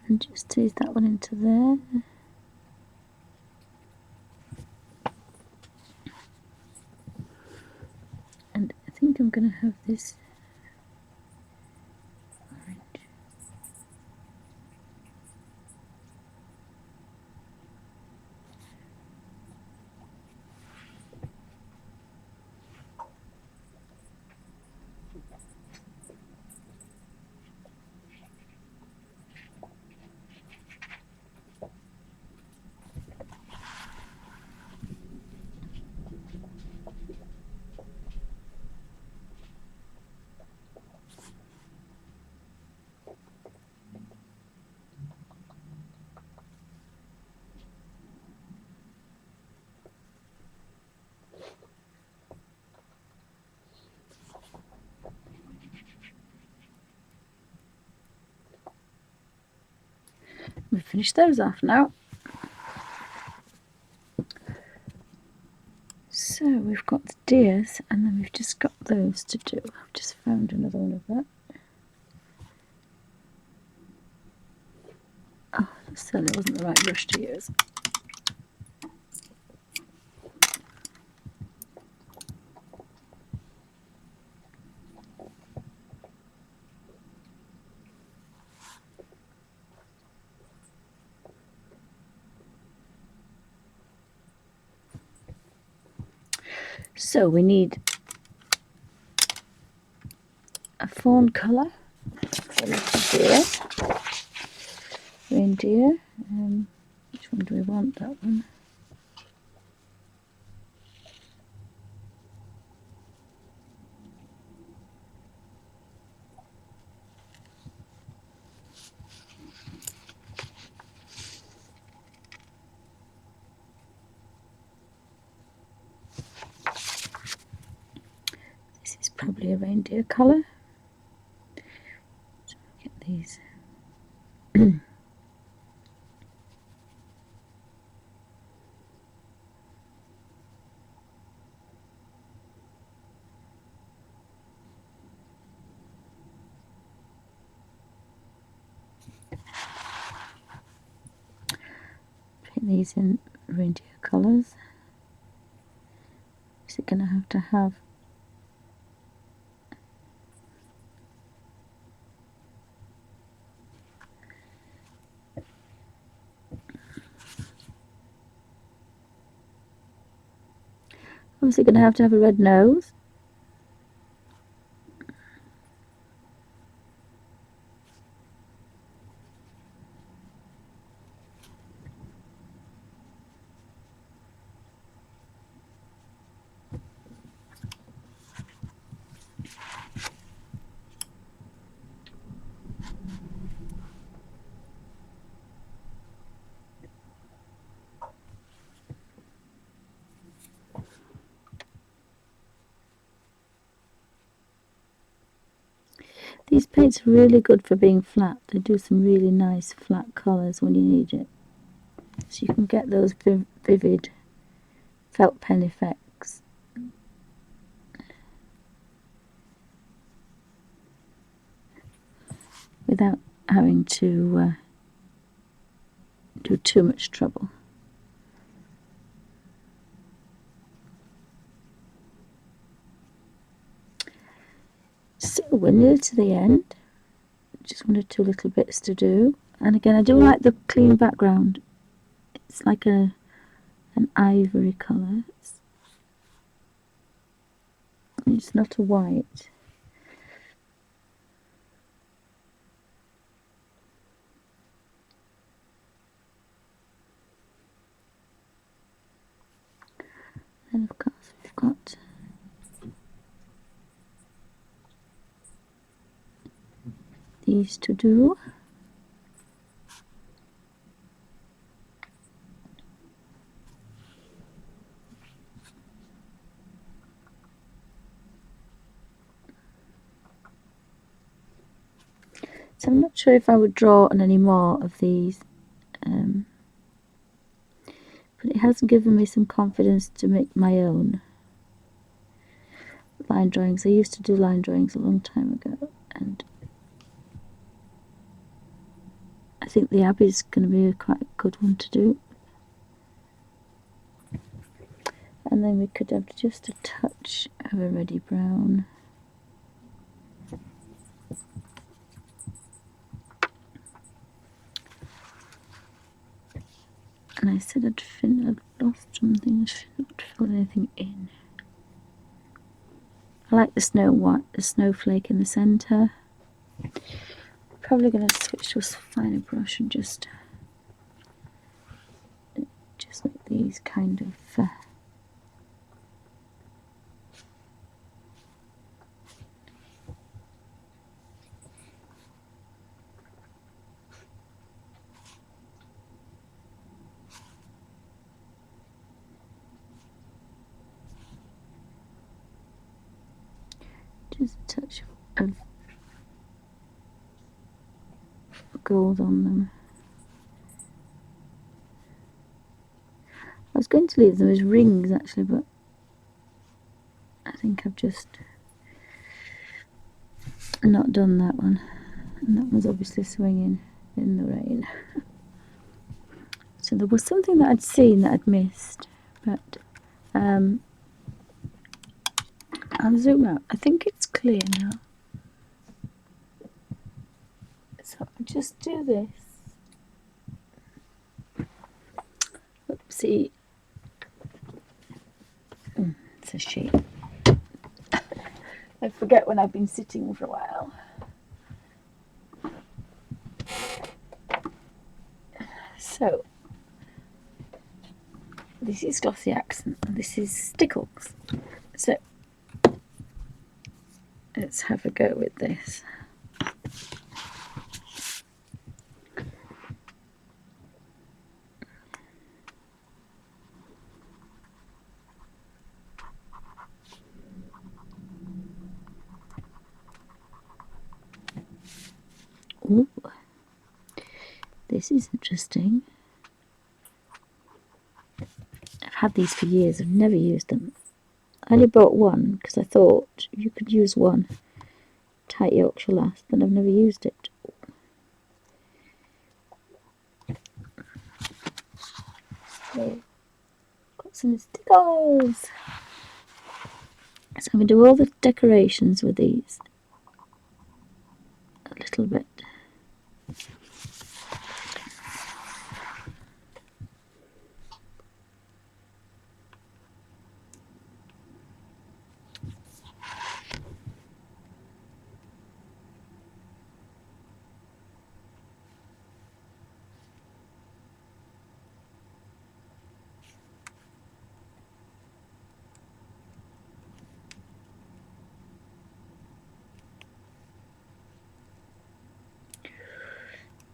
And just tease that one into there. And I think I'm going to have this orange. We've finished those off now. So we've got the deers, and then we've just got those to do. I've just found another one of that. Oh, that certainly wasn't the right brush to use. So we need a fawn colour for the deer. Reindeer. Which one do we want? That one. This is probably a reindeer colour. So get these. Paint these in reindeer colours. Is it going to have obviously going to have a red nose. These paints are really good for being flat. They do some really nice flat colours when you need it. So you can get those vivid felt pen effects. Without having to do too much trouble. So we're near to the end. Just one or two little bits to do. And again, I do like the clean background. It's like an ivory colour. It's not a white. And of course we've got these to do. So I'm not sure if I would draw on any more of these, but it has given me some confidence to make my own line drawings. I used to do line drawings a long time ago, and I think the Abbey is going to be quite a good one to do. And then we could have just a touch of a reddy brown. And I said I'd lost something, I shouldn't fill anything in. I like the snowflake in the centre. Probably going to switch to a finer brush and just make these kind of just a touch of gold on them. I was going to leave them as rings actually, but I think I've just not done that one. And that one's obviously swinging in the rain. So there was something that I'd seen that I'd missed, but I'll zoom out. I think it's clear now. So I'll just do this. Oopsie. It's a sheet. I forget when I've been sitting for a while. So this is Glossy Accent and this is Stickles. So let's have a go with this. Ooh, this is interesting. I've had these for years, I've never used them. I only bought one because I thought you could use one tight Yorkshire last, but I've never used it. So, got some stickers. So I'm going to do all the decorations with these a little bit.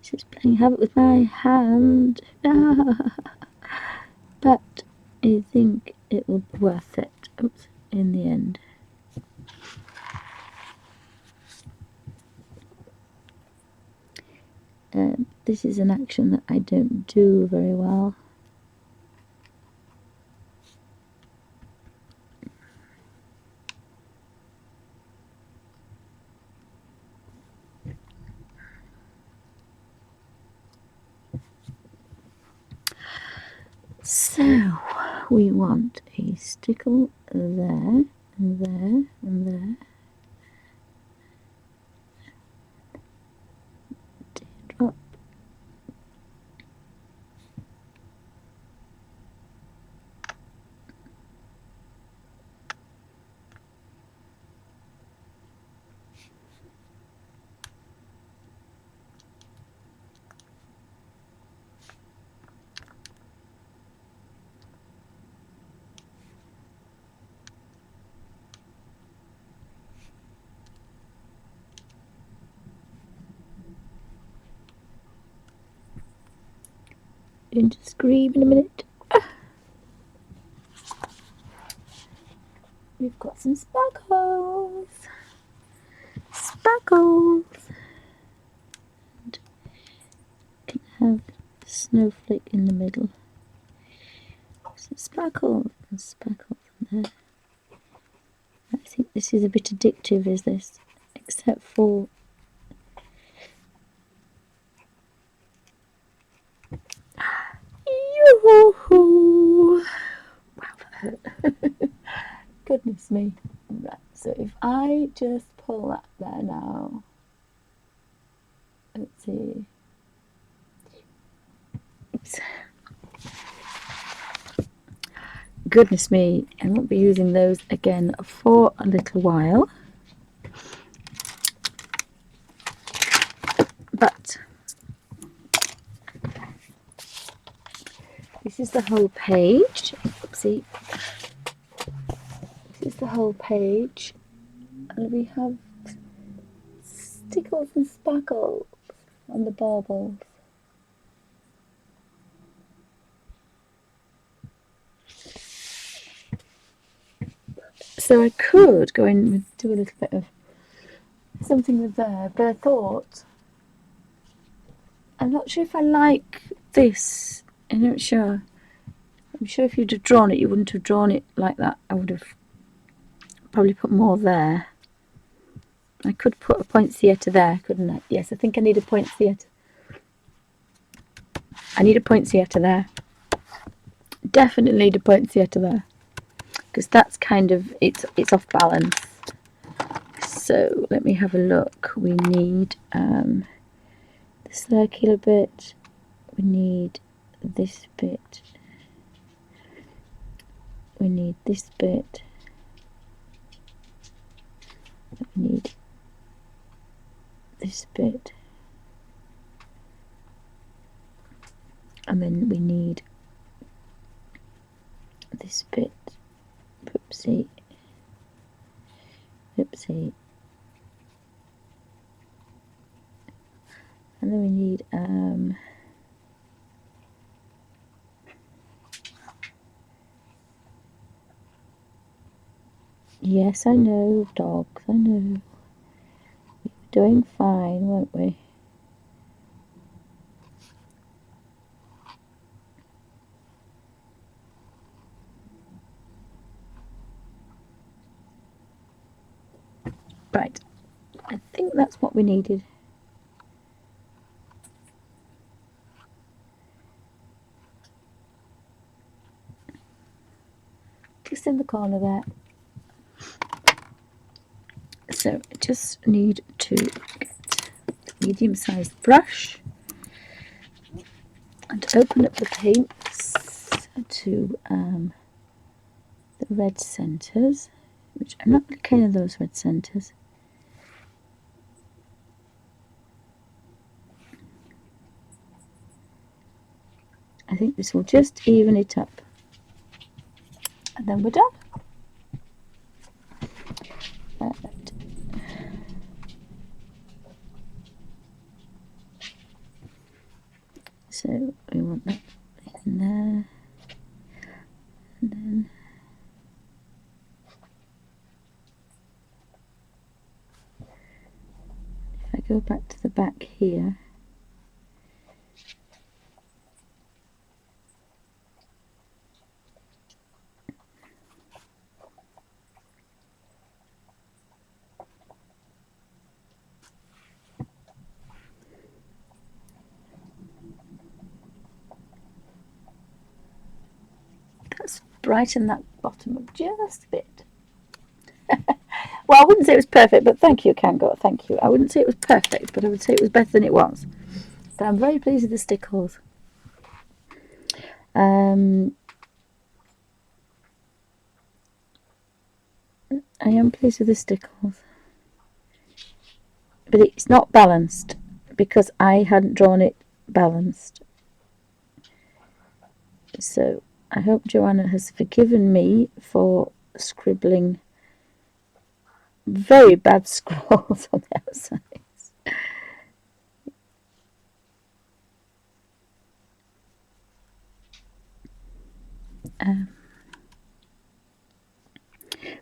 She's playing havoc with my hand. But I think it will be worth it. Oops, in the end. This is an action that I don't do very well. So we want a stickle there, and there, and there. Teardrop. Going to scream in a minute. We've got some sparkles. Sparkles. snowflake in the middle. Some sparkle and sparkle in there. I think this is a bit addictive, is this? Except for yoo-hoo! Wow, that hurt. Goodness me. Right, so if I just pull that there now. Let's see. Oops. Goodness me, I won't be using those again for a little while. But this is the whole page. Oopsie. This is the whole page. And we have stickles and sparkles on the baubles. So I could go in and do a little bit of something with there, but I thought, I'm not sure if I like this. I'm not sure. I'm sure if you'd have drawn it, you wouldn't have drawn it like that. I would have probably put more there. I could put a poinsettia there, couldn't I? Yes, I think I need a poinsettia. I need a poinsettia there. Definitely need a poinsettia there. Because that's kind of, it's off balance. So let me have a look. We need the circular bit. We need this bit. We need this bit. We need this bit. And then we need this bit. Oopsie. Oopsie. And then we need yes, I know, dogs, I know. We were doing fine, weren't we? Right, I think that's what we needed. Just in the corner there. So I just need to get a medium-sized brush and open up the paints to the red centres, which I'm not looking at those red centres. I think this will just even it up. And then we're done. Perfect. So we want that in there. And then if I go back to the back here, let's brighten that bottom up just a bit. Well, I wouldn't say it was perfect, but thank you, Kango, thank you. I wouldn't say it was perfect, but I would say it was better than it was. But I'm very pleased with the stickles. I am pleased with the stickles. But it's not balanced because I hadn't drawn it balanced. So I hope Johanna has forgiven me for scribbling very bad scrawls on the outside.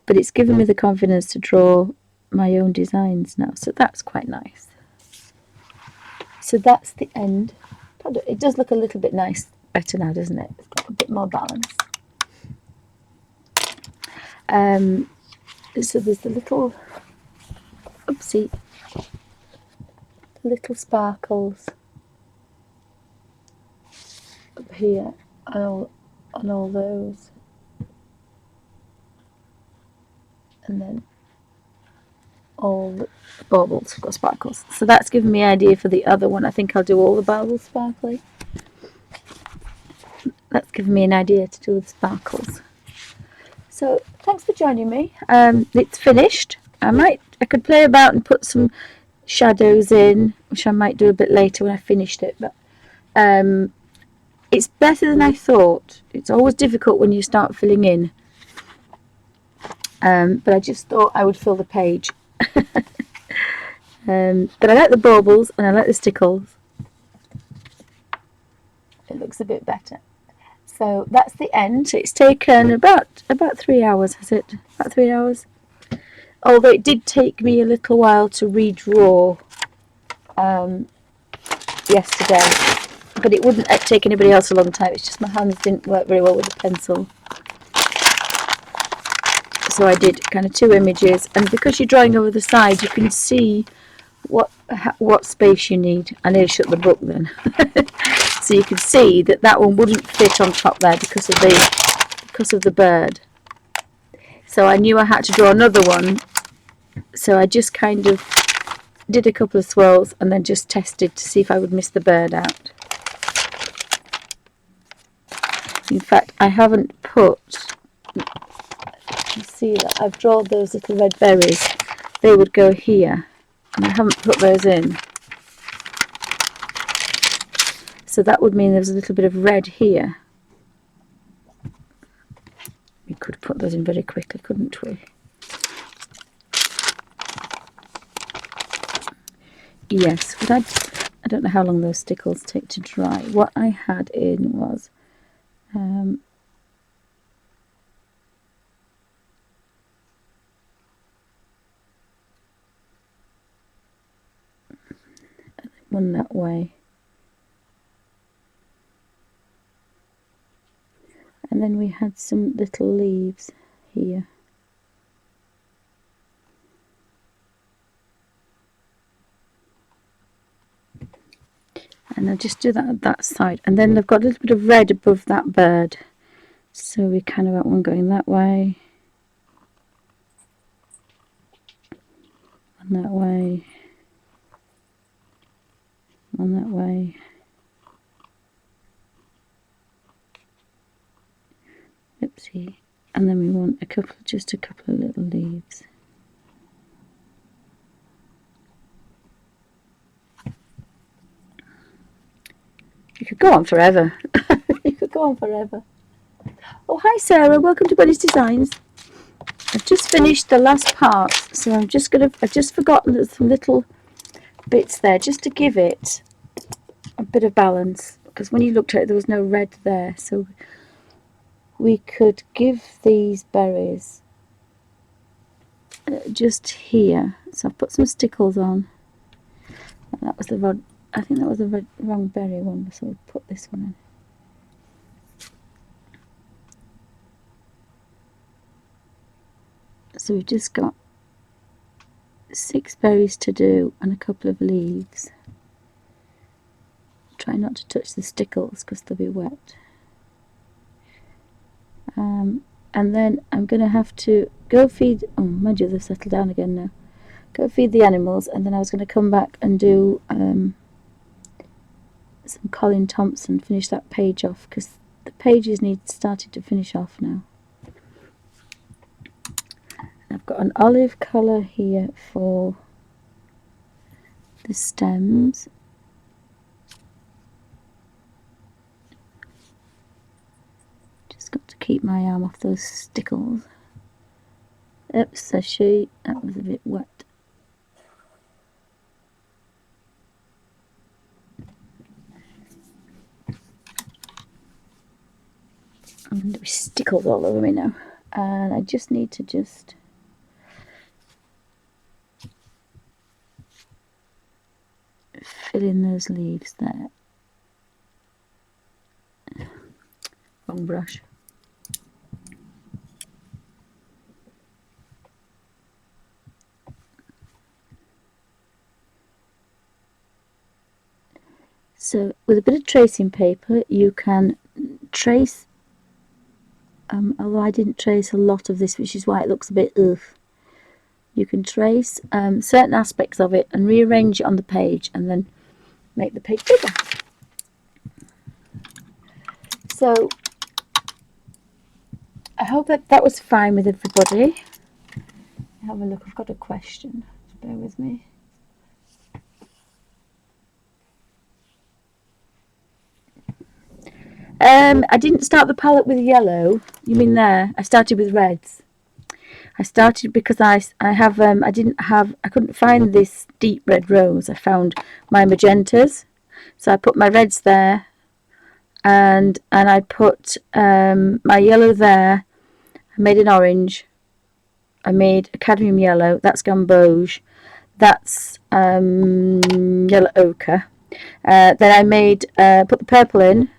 But it's given me the confidence to draw my own designs now, so that's quite nice. So that's the end. It does look a little bit better now, doesn't it? It's got a bit more balance. So there's the little, oopsie, little sparkles up here on all those, and then all the baubles have got sparkles. So that's given me an idea for the other one. I think I'll do all the baubles sparkly. That's given me an idea to do with sparkles. So thanks for joining me. It's finished. I could play about and put some shadows in, which I might do a bit later when I finished it, but it's better than I thought. It's always difficult when you start filling in, but I just thought I would fill the page. But I like the baubles and I like the stickles. It looks a bit better. So that's the end. It's taken about 3 hours, has it? About 3 hours. Although it did take me a little while to redraw yesterday, but it wouldn't take anybody else a long time. It's just my hands didn't work very well with the pencil. So I did kind of 2 images, and because you're drawing over the side, you can see what space you need. I nearly shut the book then. So you can see that one wouldn't fit on top there because of the bird. So I knew I had to draw another one. So I just kind of did a couple of swirls and then just tested to see if I would miss the bird out. In fact, I haven't put, you see that I've drawn those little red berries. They would go here, and I haven't put those in. So that would mean there's a little bit of red here. We could put those in very quickly, couldn't we? Yes, but I don't know how long those stickles take to dry. What I had in was one that way. And then we had some little leaves here. And I'll just do that at that side. And then they've got a little bit of red above that bird. So we kind of got one going that way. One that way. One that way. Oopsie. And then we want just a couple of little leaves. You could go on forever. You could go on forever. Oh, hi Sarah, welcome to Bunny's Designs. I've just finished the last part, so I've just forgotten there's some little bits there, just to give it a bit of balance, because when you looked at it there was no red there, so we could give these berries just here. So I've put some stickles on. And that was I think that was the wrong berry one, so we'll put this one in. So we've just got 6 berries to do and a couple of leaves. Try not to touch the stickles because they'll be wet. And then I'm going to have to go feed, oh mind you they've settled down again now, go feed the animals, and then I was going to come back and do some Colin Thompson, finish that page off, because the pages started to finish off now. I've got an olive colour here for the stems. Just got to keep my arm off those stickles. Oops, that was a bit wet. I'm going to be stickles all over me now. And I just need to fill in those leaves there. wrong brush. So with a bit of tracing paper you can trace, although I didn't trace a lot of this, which is why it looks a bit ugh. You can trace certain aspects of it and rearrange it on the page and then make the page bigger. So I hope that was fine with everybody. Have a look, I've got a question, just bear with me. I didn't start the palette with yellow. You mean there? I started with reds. I started because I couldn't find this deep red rose. I found my magentas, so I put my reds there, and I put my yellow there. I made an orange. I made a cadmium yellow. That's gamboge. That's yellow ochre. Then I made put the purple in.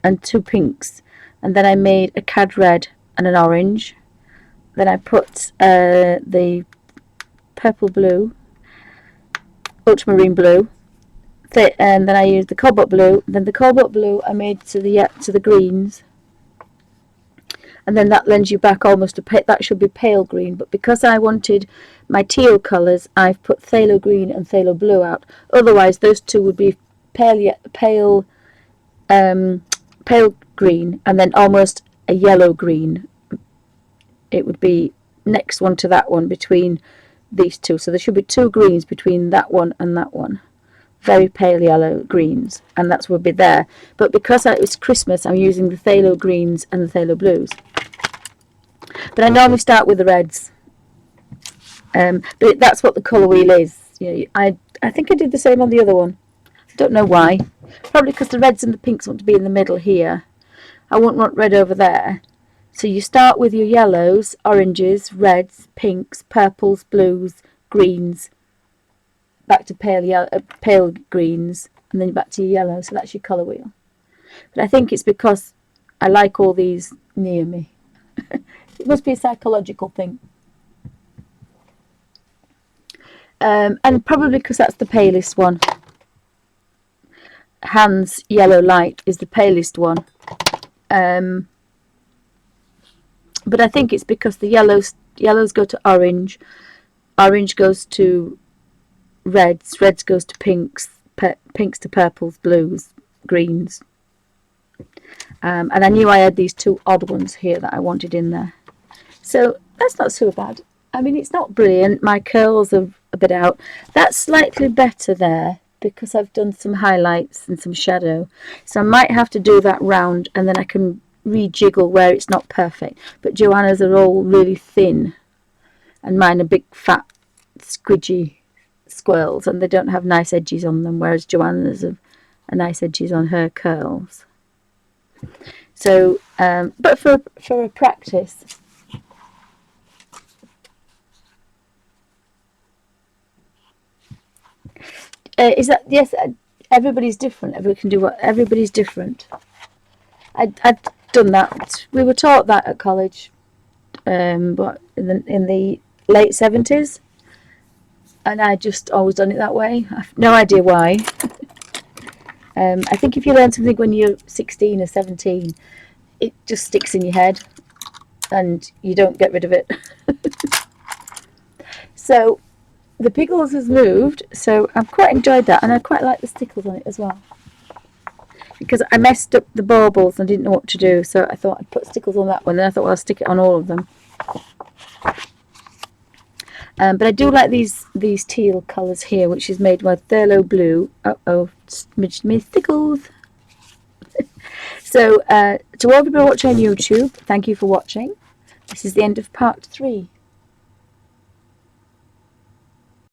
And two pinks, and then I made a cad red and an orange. Then I put the purple blue, ultramarine blue, and then I used the cobalt blue. Then the cobalt blue I made to the greens, and then that lends you back almost that should be pale green. But because I wanted my teal colours, I've put phthalo green and phthalo blue out. Otherwise, those two would be pale green and then almost a yellow green. It would be next one to that one between these two, so there should be two greens between that one and that one, very pale yellow greens, and that's what would be there. But because it was Christmas, I'm using the phthalo greens and the phthalo blues. But I normally start with the reds, but that's what the colour wheel is. I think I did the same on the other one. Don't know why. Probably because the reds and the pinks want to be in the middle here. I won't want red over there. So you start with your yellows, oranges, reds, pinks, purples, blues, greens, back to pale greens, and then back to your yellow. So that's your colour wheel. But I think it's because I like all these near me. It must be a psychological thing. And probably because that's the palest one. Hands Yellow Light is the palest one. But I think it's because the yellows go to orange goes to reds goes to pinks to purples, blues, greens. And I knew I had these two odd ones here that I wanted in there. So that's not so bad. I mean, it's not brilliant. My curls are a bit out. That's slightly better there because I've done some highlights and some shadow. So I might have to do that round and then I can rejiggle where it's not perfect. But Johanna's are all really thin and mine are big fat squidgy squirrels and they don't have nice edges on them, whereas Johanna's have nice edges on her curls. So but for a practice, is that, yes, everybody's different. Everybody can do what everybody's different. I'd done that. We were taught that at college, but in the late 70s, and I just always done it that way. I've no idea why. I think if you learn something when you're 16 or 17, it just sticks in your head, and you don't get rid of it. So the pickles has moved, so I've quite enjoyed that, and I quite like the stickles on it as well. Because I messed up the baubles and didn't know what to do, so I thought I'd put stickles on that one, and then I thought, well, I'll stick it on all of them. But I do like these teal colours here, which is made with phthalo blue. Smidged me stickles. So to everybody watching on YouTube, thank you for watching. This is the end of part 3.